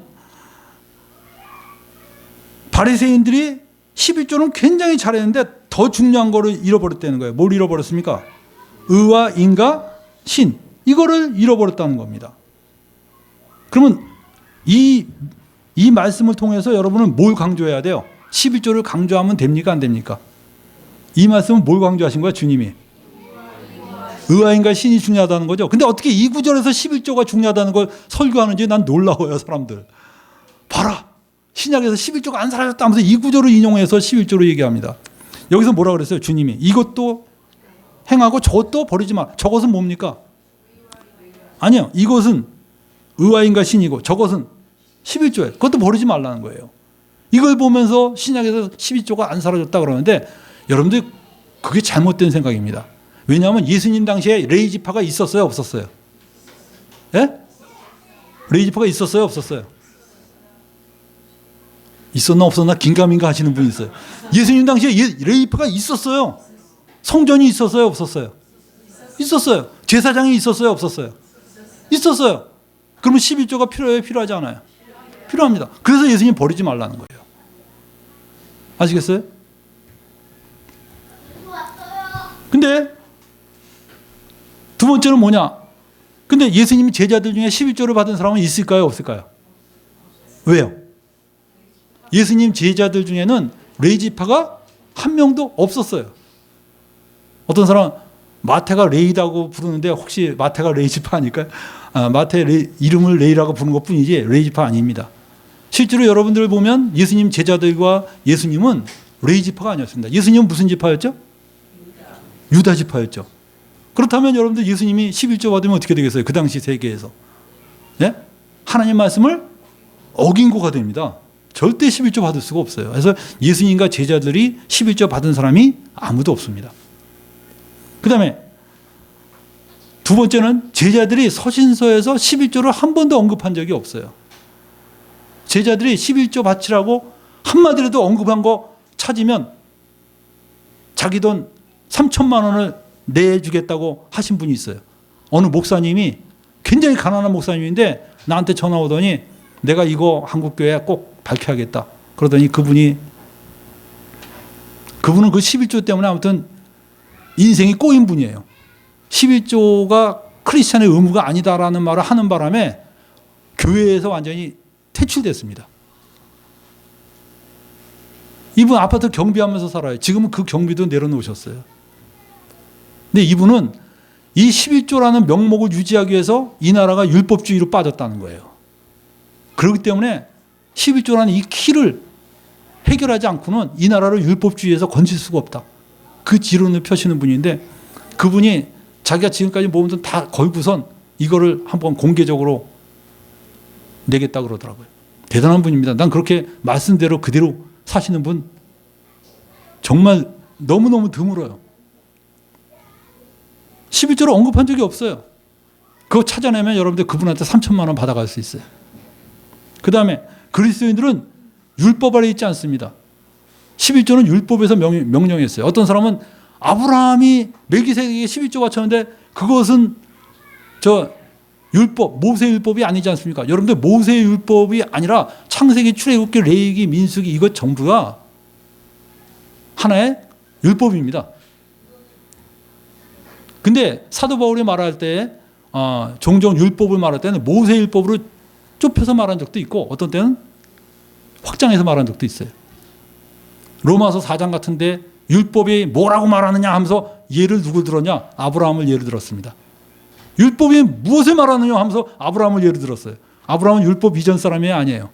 바리새인들이 11조는 굉장히 잘했는데 더 중요한 거를 잃어버렸다는 거예요. 뭘 잃어버렸습니까? 의와 인과 신, 이거를 잃어버렸다는 겁니다. 그러면 이 말씀을 통해서 여러분은 뭘 강조해야 돼요? 11조를 강조하면 됩니까? 안 됩니까? 이 말씀은 뭘 강조하신 거야? 주님이 의와 인과 신이 중요하다는 거죠. 근데 어떻게 이 구절에서 11조가 중요하다는 걸 설교하는지 난 놀라워요. 사람들 봐라, 신약에서 11조가 안 사라졌다 하면서 이 구절을 인용해서 11조로 얘기합니다. 여기서 뭐라 그랬어요? 주님이 이것도 행하고 저것도 버리지 마. 저것은 뭡니까? 아니요, 이것은 의와 인과 신이고 저것은 11조예요. 그것도 버리지 말라는 거예요. 이걸 보면서 신약에서 12조가 안 사라졌다 그러는데 여러분들 그게 잘못된 생각입니다. 왜냐하면 예수님 당시에 레위 지파가 있었어요, 없었어요? 예? 레위 지파가 있었어요, 없었어요? 있었나 없었나 긴가민가 하시는 분이 있어요. 예수님 당시에 레위 지파가 있었어요. 성전이 있었어요, 없었어요? 있었어요. 제사장이 있었어요, 없었어요? 있었어요. 그러면 11조가 필요해요, 필요하지 않아요? 필요합니다. 그래서 예수님 버리지 말라는 거예요. 아시겠어요? 근데 두 번째는 뭐냐? 근데 예수님 제자들 중에 11조를 받은 사람은 있을까요, 없을까요? 왜요? 예수님 제자들 중에는 레위 지파가 한 명도 없었어요. 어떤 사람은 마태가 레위라고 부르는데 혹시 마태가 레위 지파 아닐까요? 마태 이름을 레위라고 부르는 것뿐이지 레위 지파 아닙니다. 실제로 여러분들 보면 예수님 제자들과 예수님은 레위 지파가 아니었습니다. 예수님은 무슨 지파였죠? 유다 지파였죠. 그렇다면 여러분들 예수님이 11조 받으면 어떻게 되겠어요? 그 당시 세계에서. 네? 하나님 말씀을 어긴 거가 됩니다. 절대 11조 받을 수가 없어요. 그래서 예수님과 제자들이 11조 받은 사람이 아무도 없습니다. 그 다음에 두 번째는 제자들이 서신서에서 11조를 한 번도 언급한 적이 없어요. 제자들이 11조 바치라고 한마디라도 언급한 거 찾으면 자기 돈 3천만 원을 내주겠다고 하신 분이 있어요. 어느 목사님이 굉장히 가난한 목사님인데 나한테 전화 오더니 내가 이거 한국교회에 꼭 밝혀야겠다. 그러더니 그분은 그 11조 때문에 아무튼 인생이 꼬인 분이에요. 11조가 크리스찬의 의무가 아니다라는 말을 하는 바람에 교회에서 완전히 퇴출됐습니다. 이분 아파트 경비하면서 살아요. 지금은 그 경비도 내려놓으셨어요. 근데 이분은 이 11조라는 명목을 유지하기 위해서 이 나라가 율법주의로 빠졌다는 거예요. 그렇기 때문에 11조라는 이 키를 해결하지 않고는 이 나라를 율법주의에서 건질 수가 없다. 그 지론을 펴시는 분인데 그분이 자기가 지금까지 모은 돈 다 걸고선 이거를 한번 공개적으로 내겠다 그러더라고요. 대단한 분입니다. 난 그렇게 말씀대로 그대로 사시는 분 정말 너무너무 드물어요. 11조를 언급한 적이 없어요. 그거 찾아내면 여러분들 그분한테 3천만 원 받아갈 수 있어요. 그 다음에 그리스도인들은 율법 아래 있지 않습니다. 11조는 율법에서 명령했어요. 어떤 사람은 아브라함이 멜기세덱에게 11조 바쳤는데 그것은 율법, 모세 율법이 아니지 않습니까? 여러분들 모세 율법이 아니라 창세기, 출애굽기, 레위기, 민수기 이것 전부가 하나의 율법입니다. 근데 사도 바울이 말할 때 종종 율법을 말할 때는 모세 율법으로 좁혀서 말한 적도 있고 어떤 때는 확장해서 말한 적도 있어요. 로마서 4장 같은데 율법이 뭐라고 말하느냐 하면서 예를 누구 들었냐? 아브라함을 예를 들었습니다. 율법이 무엇을 말하느냐 하면서 아브라함을 예를 들었어요. 아브라함은 율법 이전 사람이 아니에요.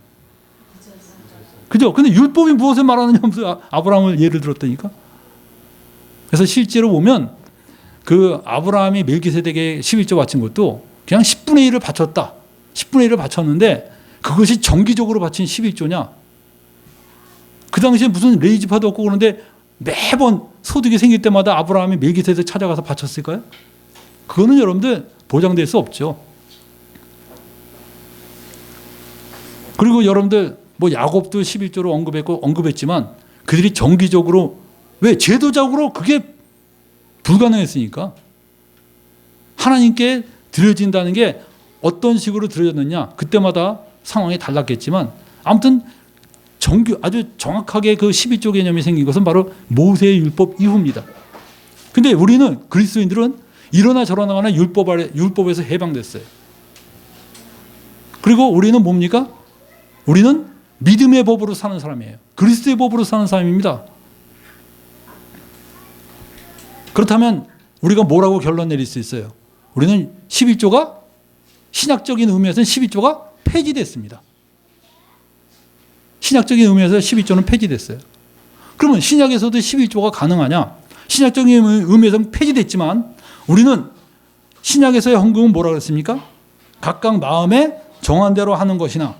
그죠? 근데 율법이 무엇을 말하느냐 하면서 아브라함을 예를 들었다니까. 그래서 실제로 보면 그 아브라함이 멜기세덱에 11조 바친 것도 그냥 10분의 1을 바쳤다. 10분의 1을 바쳤는데 그것이 정기적으로 바친 11조냐? 그 당시에 무슨 레이지파도 없고 그런데 매번 소득이 생길 때마다 아브라함이 멜기세덱 찾아가서 바쳤을까요? 그거는 여러분들 보장될 수 없죠. 그리고 여러분들 뭐 야곱도 11조로 언급했지만 그들이 정기적으로 왜 제도적으로 그게 불가능했으니까 하나님께 드려진다는 게 어떤 식으로 드려졌느냐 그때마다 상황이 달랐겠지만 아무튼 아주 정확하게 그 12조 개념이 생긴 것은 바로 모세의 율법 이후입니다. 근데 우리는 그리스도인들은 이러나 저러나 하나 율법에서 해방됐어요. 그리고 우리는 뭡니까? 우리는 믿음의 법으로 사는 사람이에요. 그리스도의 법으로 사는 사람입니다. 그렇다면 우리가 뭐라고 결론 내릴 수 있어요? 우리는 11조가 신약적인 의미에서는 12조가 폐지됐습니다. 신약적인 의미에서 12조는 폐지됐어요. 그러면 신약에서도 11조가 가능하냐? 신약적인 의미에서는 폐지됐지만 우리는 신약에서의 헌금은 뭐라고 그랬습니까? 각각 마음에 정한 대로 하는 것이나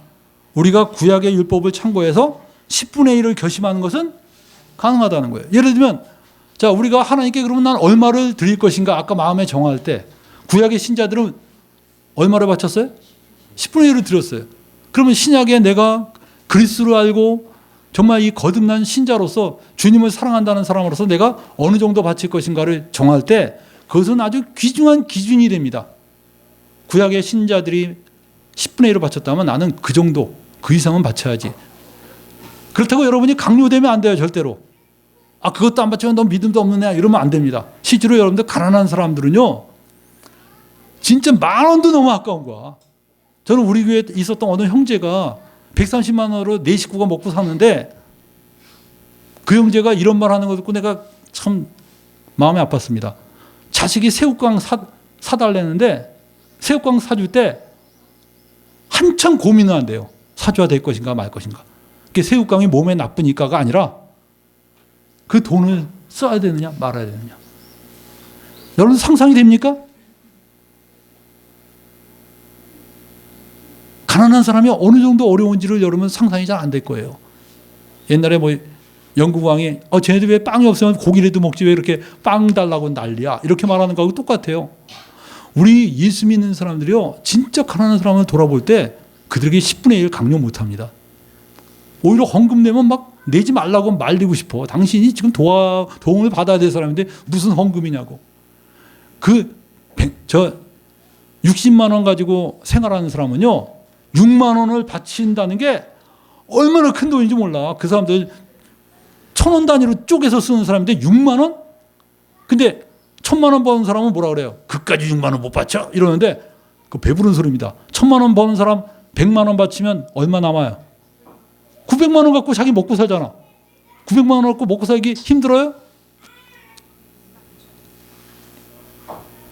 우리가 구약의 율법을 참고해서 10분의 1을 결심하는 것은 가능하다는 거예요. 예를 들면 자 우리가 하나님께 그러면 난 얼마를 드릴 것인가 아까 마음에 정할 때 구약의 신자들은 얼마를 바쳤어요? 10분의 1을 드렸어요. 그러면 신약에 내가 그리스도를 알고 정말 이 거듭난 신자로서 주님을 사랑한다는 사람으로서 내가 어느 정도 바칠 것인가를 정할 때 그것은 아주 귀중한 기준이 됩니다. 구약의 신자들이 10분의 1을 바쳤다면 나는 그 정도, 그 이상은 바쳐야지. 그렇다고 여러분이 강요되면 안 돼요, 절대로. 그것도 안 바치면 너 믿음도 없는 애야. 이러면 안 됩니다. 실제로 여러분들 가난한 사람들은요, 진짜 10,000원도 너무 아까운 거야. 저는 우리 교회에 있었던 어느 형제가 130만 원으로 네 식구가 먹고 사는데 그 형제가 이런 말 하는 거 듣고 내가 참 마음이 아팠습니다. 자식이 새우깡 사달라는데 새우깡 사줄 때 한참 고민을 한대요. 사줘야 될 것인가 말 것인가. 그게 새우깡이 몸에 나쁘니까가 아니라 그 돈을 써야 되느냐 말아야 되느냐. 여러분 상상이 됩니까? 가난한 사람이 어느 정도 어려운지를 여러분 상상이 잘 안 될 거예요. 옛날에 뭐 영국 왕이 쟤네들 왜 빵이 없으면 고기라도 먹지 왜 이렇게 빵 달라고 난리야 이렇게 말하는 거하고 똑같아요. 우리 예수 믿는 사람들이요 진짜 가난한 사람을 돌아볼 때 그들에게 10분의 1 강요 못합니다. 오히려 헌금 내면 막 내지 말라고 말리고 싶어. 당신이 지금 도움을 받아야 될 사람인데 무슨 헌금이냐고. 60만 원 가지고 생활하는 사람은요 6만 원을 바친다는 게 얼마나 큰 돈인지 몰라. 그 사람들 1,000원 단위로 쪼개서 쓰는 사람인데 6만 원? 근데 1,000만 원 버는 사람은 뭐라 그래요? 그까지 6만 원 못 바쳐? 이러는데 그 배부른 소리입니다. 1,000만 원 버는 사람 100만 원 바치면 얼마 남아요? 900만 원 갖고 자기 먹고 살잖아. 900만 원 갖고 먹고 살기 힘들어요?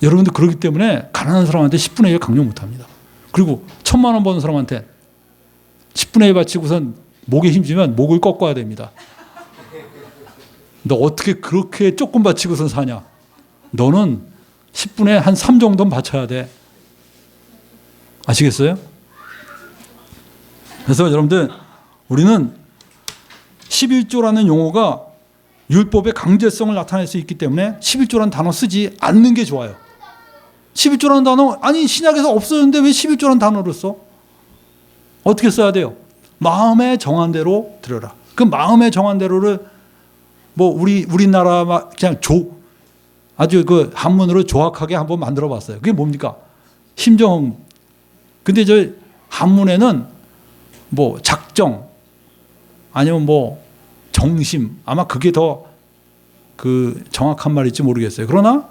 여러분들 그렇기 때문에 가난한 사람한테 10분의 1 강요 못합니다. 그리고 1,000만 원 버는 사람한테 10분의 1 바치고선 목에 힘주면 목을 꺾어야 됩니다. 너 어떻게 그렇게 조금 바치고선 사냐? 너는 10분의 한 3 정도는 바쳐야 돼. 아시겠어요? 그래서 여러분들 우리는 11조라는 용어가 율법의 강제성을 나타낼 수 있기 때문에 11조라는 단어 쓰지 않는 게 좋아요. 11조라는 단어, 아니 신약에서 없어졌는데 왜 11조라는 단어를 써? 어떻게 써야 돼요? 마음에 정한 대로 들여라. 그 마음에 정한 대로를 뭐 우리나라 그냥 아주 그 한문으로 조악하게 한번 만들어 봤어요. 그게 뭡니까? 심정. 근데 저 한문에는 뭐 작정 아니면 뭐 정심, 아마 그게 더 그 정확한 말일지 모르겠어요. 그러나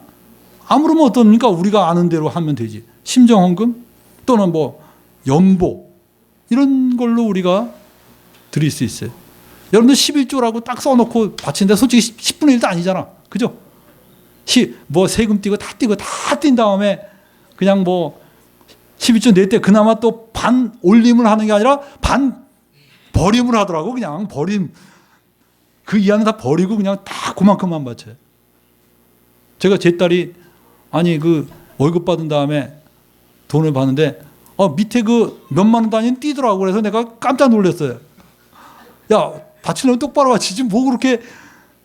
아무르면 어떻습니까? 우리가 아는 대로 하면 되지. 심정헌금 또는 뭐 연보 이런 걸로 우리가 드릴 수 있어요. 여러분들 11조라고 딱 써놓고 바치는데 솔직히 10분의 1도 아니잖아. 그죠? 뭐 세금 띄고 다 띈 다음에 그냥 뭐 11조 낼 때 그나마 또 반 올림을 하는 게 아니라 반 버림을 하더라고. 그냥 버림. 그 이하는 다 버리고 그냥 다 그만큼만 바쳐요. 제가 제 딸이 아니 그 월급 받은 다음에 돈을 받는데 밑에 그 몇만 원 단위는 띄더라고. 그래서 내가 깜짝 놀랐어요. 야, 바치려면 똑바로 바치지 뭐 그렇게,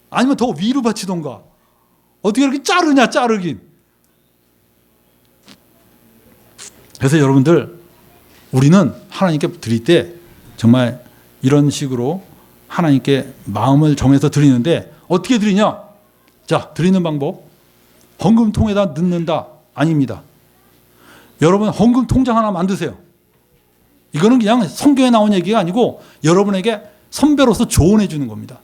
아니면 더 위로 바치던가. 어떻게 이렇게 자르냐, 자르긴. 그래서 여러분들 우리는 하나님께 드릴 때 정말 이런 식으로 하나님께 마음을 정해서 드리는데 어떻게 드리냐? 자, 드리는 방법. 헌금통에다 넣는다? 아닙니다. 여러분 헌금 통장 하나 만드세요. 이거는 그냥 성경에 나온 얘기가 아니고 여러분에게 선배로서 조언해 주는 겁니다.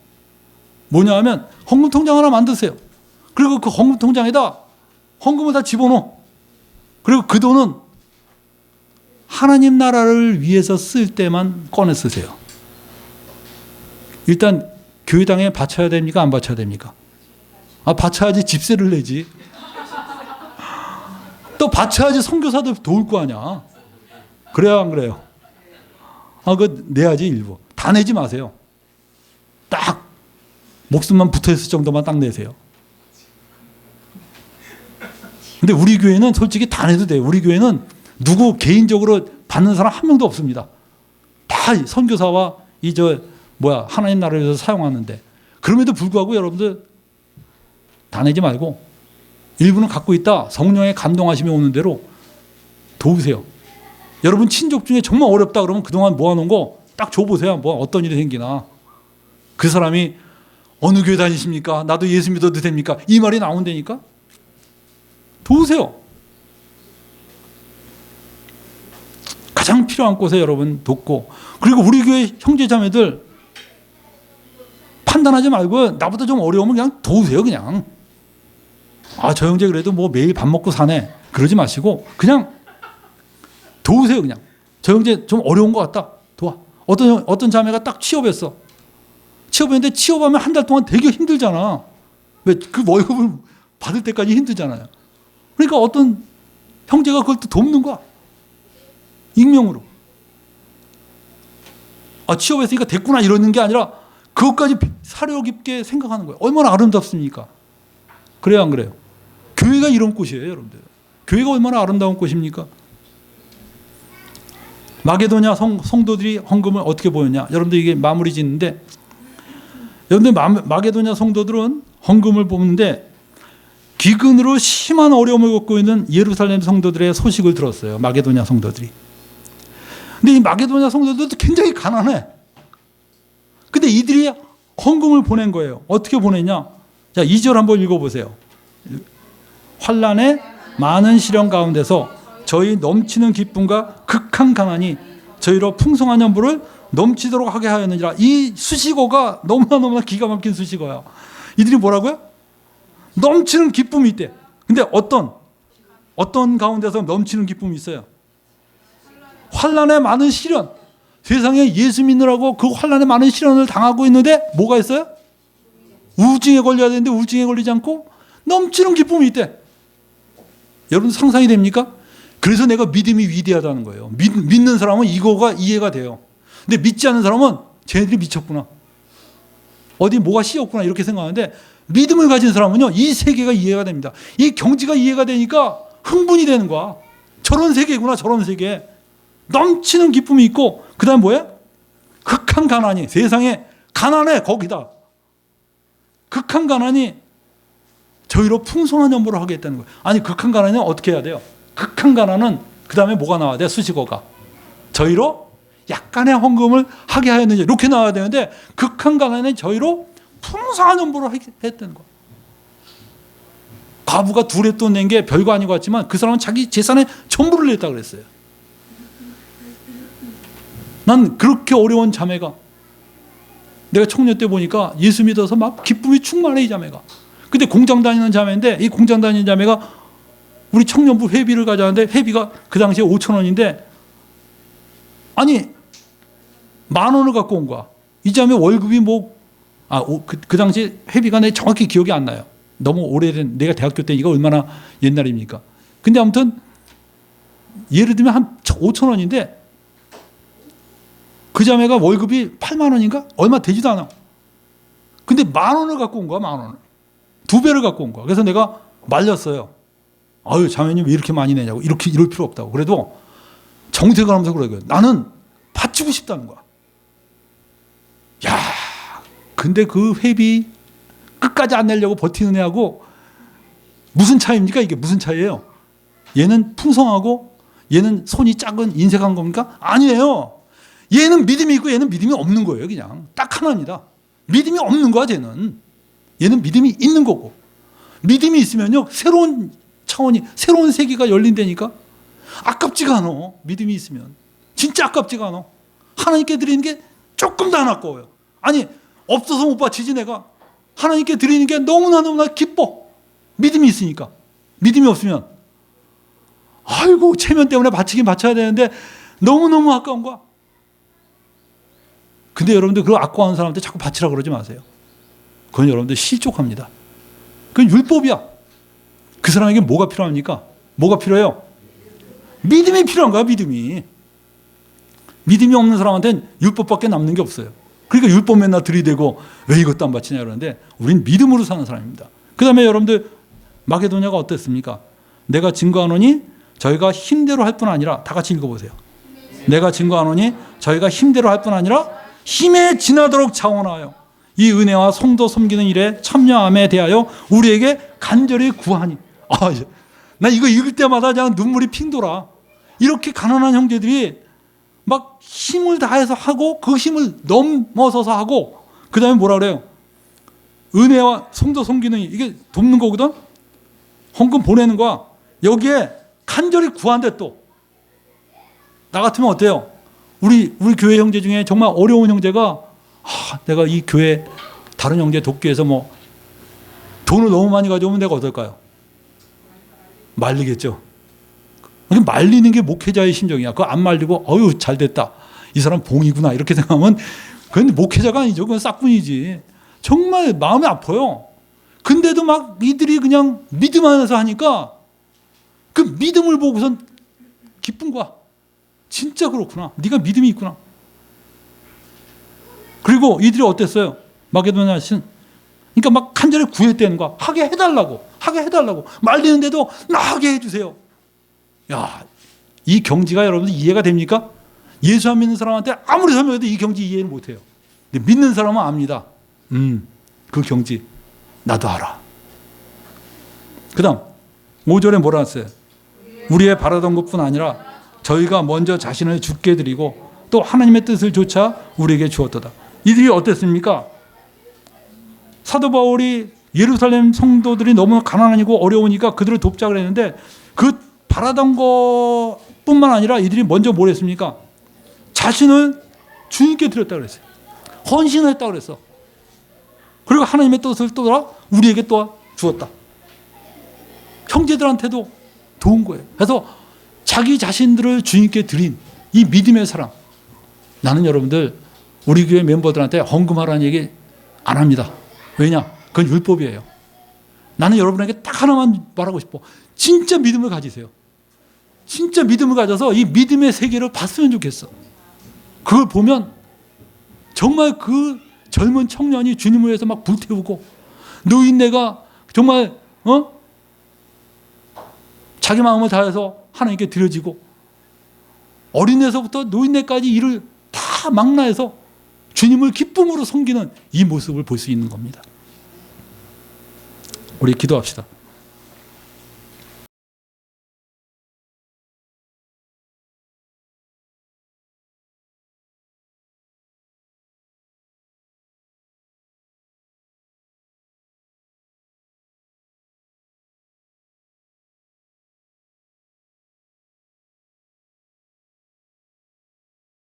뭐냐 하면 헌금 통장 하나 만드세요. 그리고 그 헌금 통장에다 헌금을 다 집어넣어. 그리고 그 돈은 하나님 나라를 위해서 쓸 때만 꺼내 쓰세요. 일단 교회당에 바쳐야 됩니까? 안 바쳐야 됩니까? 바쳐야지 집세를 내지. 또 바쳐야지 선교사들 도울 거 아니야. 그래요, 안 그래요? 그거 내야지 일부. 다 내지 마세요. 딱 목숨만 붙어있을 정도만 딱 내세요. 근데 우리 교회는 솔직히 다 내도 돼요. 우리 교회는 누구 개인적으로 받는 사람 한 명도 없습니다. 다 선교사와 하나님 나라를 위해서 사용하는데, 그럼에도 불구하고 여러분들 다 내지 말고 일부는 갖고 있다. 성령의 감동하심이 오는 대로 도우세요. 여러분 친족 중에 정말 어렵다 그러면 그동안 모아놓은 거 딱 줘보세요. 뭐 어떤 일이 생기나. 그 사람이 어느 교회 다니십니까? 나도 예수 믿어도 됩니까? 이 말이 나온다니까. 도우세요. 가장 필요한 곳에 여러분 돕고, 그리고 우리 교회 형제자매들 판단하지 말고 나보다 좀 어려우면 그냥 도우세요. 그냥 저 형제 그래도 뭐 매일 밥 먹고 사네 그러지 마시고 그냥 도우세요. 그냥 저 형제 좀 어려운 것 같다, 도와. 어떤 자매가 딱 취업했어. 취업했는데 취업하면 한 달 동안 되게 힘들잖아. 왜? 그 월급을 받을 때까지 힘들잖아요. 그러니까 어떤 형제가 그걸 또 돕는 거야. 익명으로. 취업했으니까 됐구나 이러는 게 아니라 그것까지 사려 깊게 생각하는 거예요. 얼마나 아름답습니까? 그래요, 안 그래요? 교회가 이런 곳이에요, 여러분들. 교회가 얼마나 아름다운 곳입니까? 마게도냐 성도들이 헌금을 어떻게 보였냐? 여러분들 이게 마무리 짓는데, 여러분들 마게도냐 성도들은 헌금을 보는데 기근으로 심한 어려움을 겪고 있는 예루살렘 성도들의 소식을 들었어요. 마게도냐 성도들이. 근데 이 마게도냐 성도들도 굉장히 가난해. 근데 이들이 헌금을 보낸 거예요. 어떻게 보냈냐? 자, 2절 한번 읽어보세요. 환난의 많은 시련 가운데서 저희 넘치는 기쁨과 극한 가난이 저희로 풍성한 연보를 넘치도록 하게 하였느니라. 이 수식어가 너무나 기가 막힌 수식어야. 이들이 뭐라고요? 넘치는 기쁨이 있대. 근데 어떤 가운데서 넘치는 기쁨이 있어요? 환난의 많은 시련. 세상에 예수 믿느라고 그 환난의 많은 시련을 당하고 있는데 뭐가 있어요? 우울증에 걸려야 되는데 우울증에 걸리지 않고 넘치는 기쁨이 있대. 여러분 상상이 됩니까? 그래서 내가 믿음이 위대하다는 거예요. 믿는 사람은 이거가 이해가 돼요. 근데 믿지 않는 사람은 쟤네들이 미쳤구나. 어디 뭐가 씌었구나 이렇게 생각하는데, 믿음을 가진 사람은요, 이 세계가 이해가 됩니다. 이 경지가 이해가 되니까 흥분이 되는 거야. 저런 세계구나, 저런 세계. 넘치는 기쁨이 있고, 그 다음에 뭐야? 극한 가난이, 세상에 가난해 거기다. 극한 가난이 저희로 풍성한 연보를 하겠다는 거예요. 아니, 극한 가난은 어떻게 해야 돼요? 극한 가난은 그 다음에 뭐가 나와야 돼? 수식어가 저희로 약간의 헌금을 하게 하였느냐, 이렇게 나와야 되는데, 극한 가난은 저희로 풍성한 연보를 했다는 거예요. 과부가 둘의 돈 낸 게 별거 아닌 것 같지만 그 사람은 자기 재산의 전부를 냈다고 그랬어요. 난 그렇게 어려운 자매가, 내가 청년 때 보니까 예수 믿어서 막 기쁨이 충만해, 이 자매가. 근데 공장 다니는 자매인데, 이 공장 다니는 자매가 우리 청년부 회비를 가져왔는데, 회비가 그 당시에 5,000원인데 아니 10,000원을 갖고 온 거야. 이 자매 월급이 그 당시에 회비가 내 정확히 기억이 안 나요. 너무 오래된, 내가 대학교 때 이거 얼마나 옛날입니까? 근데 아무튼 예를 들면 한 5,000원인데 그 자매가 월급이 8,000원인가? 얼마 되지도 않아. 근데 10,000원을 갖고 온 거야, 10,000원을. 2배를 갖고 온 거야. 그래서 내가 말렸어요. 아유, 자매님 왜 이렇게 많이 내냐고. 이럴 필요 없다고. 그래도 정색을 하면서 그러고요. 나는 바치고 싶다는 거야. 야, 근데 그 회비 끝까지 안 내려고 버티는 애하고 무슨 차이입니까? 이게 무슨 차이예요? 얘는 풍성하고 얘는 손이 작은 인색한 겁니까? 아니에요. 얘는 믿음이 있고 얘는 믿음이 없는 거예요. 그냥 딱 하나입니다. 믿음이 없는 거야, 쟤는. 얘는 믿음이 있는 거고. 믿음이 있으면요, 새로운 차원이, 새로운 세계가 열린다니까. 아깝지가 않아. 믿음이 있으면 진짜 아깝지가 않아. 하나님께 드리는 게 조금도 안 아까워요. 아니, 없어서 못 바치지. 내가 하나님께 드리는 게 너무나 기뻐. 믿음이 있으니까. 믿음이 없으면 아이고, 체면 때문에 바치긴 바쳐야 되는데 너무너무 아까운 거야. 근데 여러분들 그거 아까워하는 사람한테 자꾸 바치라 그러지 마세요. 그건 여러분들 실족합니다. 그건 율법이야. 그 사람에게 뭐가 필요합니까? 뭐가 필요해요? 믿음이 필요한 거야, 믿음이. 믿음이 없는 사람한테는 율법밖에 남는 게 없어요. 그러니까 율법 맨날 들이대고 왜 이것도 안 바치냐 그러는데, 우린 믿음으로 사는 사람입니다. 그 다음에 여러분들 마게도냐가 어땠습니까? 내가 증거하노니 저희가 힘대로 할 뿐 아니라, 다 같이 읽어보세요. 내가 증거하노니 저희가 힘대로 할 뿐 아니라 힘에 지나도록 차원하여 이 은혜와 성도 섬기는 일에 참여함에 대하여 우리에게 간절히 구하니. 나 이거 읽을 때마다 그냥 눈물이 핑 돌아. 이렇게 가난한 형제들이 막 힘을 다해서 하고, 그 힘을 넘어서서 하고, 그 다음에 뭐라 그래요? 은혜와 성도 섬기는 일, 이게 돕는 거거든? 헌금 보내는 거야. 여기에 간절히 구한대. 또 나 같으면 어때요? 우리 교회 형제 중에 정말 어려운 형제가, 내가 이 교회 다른 형제 돕기 위해서 뭐 돈을 너무 많이 가져오면 내가 어떨까요? 말리겠죠. 말리는 게 목회자의 심정이야. 그거 안 말리고 어유 잘 됐다, 이 사람 봉이구나, 이렇게 생각하면 그건 목회자가 아니죠. 그건 싹뿐이지. 정말 마음이 아파요. 근데도 막 이들이 그냥 믿음 안에서 하니까 그 믿음을 보고선 기쁜 거야. 진짜 그렇구나. 네가 믿음이 있구나. 그리고 이들이 어땠어요? 마게도냐 신, 그러니까 막 간절히 구했다는 거야. 하게 해달라고 말리는데도 나 하게 해주세요. 야, 이 경지가 여러분들 이해가 됩니까? 예수 안 믿는 사람한테 아무리 설명해도 이 경지 이해는 못해요. 근데 믿는 사람은 압니다. 그 경지 나도 알아. 그 다음 5절에 뭐라 했어요? 우리의 바라던 것뿐 아니라 저희가 먼저 자신을 주께 드리고 또 하나님의 뜻을 조차 우리에게 주었도다. 이들이 어땠습니까? 사도 바울이 예루살렘 성도들이 너무 가난하고 어려우니까 그들을 돕자 그랬는데, 그 바라던 것뿐만 아니라 이들이 먼저 뭘 했습니까? 자신을 주님께 드렸다 그랬어요. 헌신을 했다 그랬어. 그리고 하나님의 뜻을 또 우리에게 또 주었다. 형제들한테도 도운 거예요. 그래서 자기 자신들을 주님께 드린 이 믿음의 사람. 나는 여러분들 우리 교회 멤버들한테 헌금하라는 얘기 안 합니다. 왜냐? 그건 율법이에요. 나는 여러분에게 딱 하나만 말하고 싶어. 진짜 믿음을 가지세요. 진짜 믿음을 가져서 이 믿음의 세계를 봤으면 좋겠어. 그걸 보면 정말 그 젊은 청년이 주님을 위해서 막 불태우고, 노인네가 정말 자기 마음을 다해서 하나님께 드려지고, 어린애서부터 노인네까지 이를 다 망라해서 주님을 기쁨으로 섬기는 이 모습을 볼 수 있는 겁니다. 우리 기도합시다.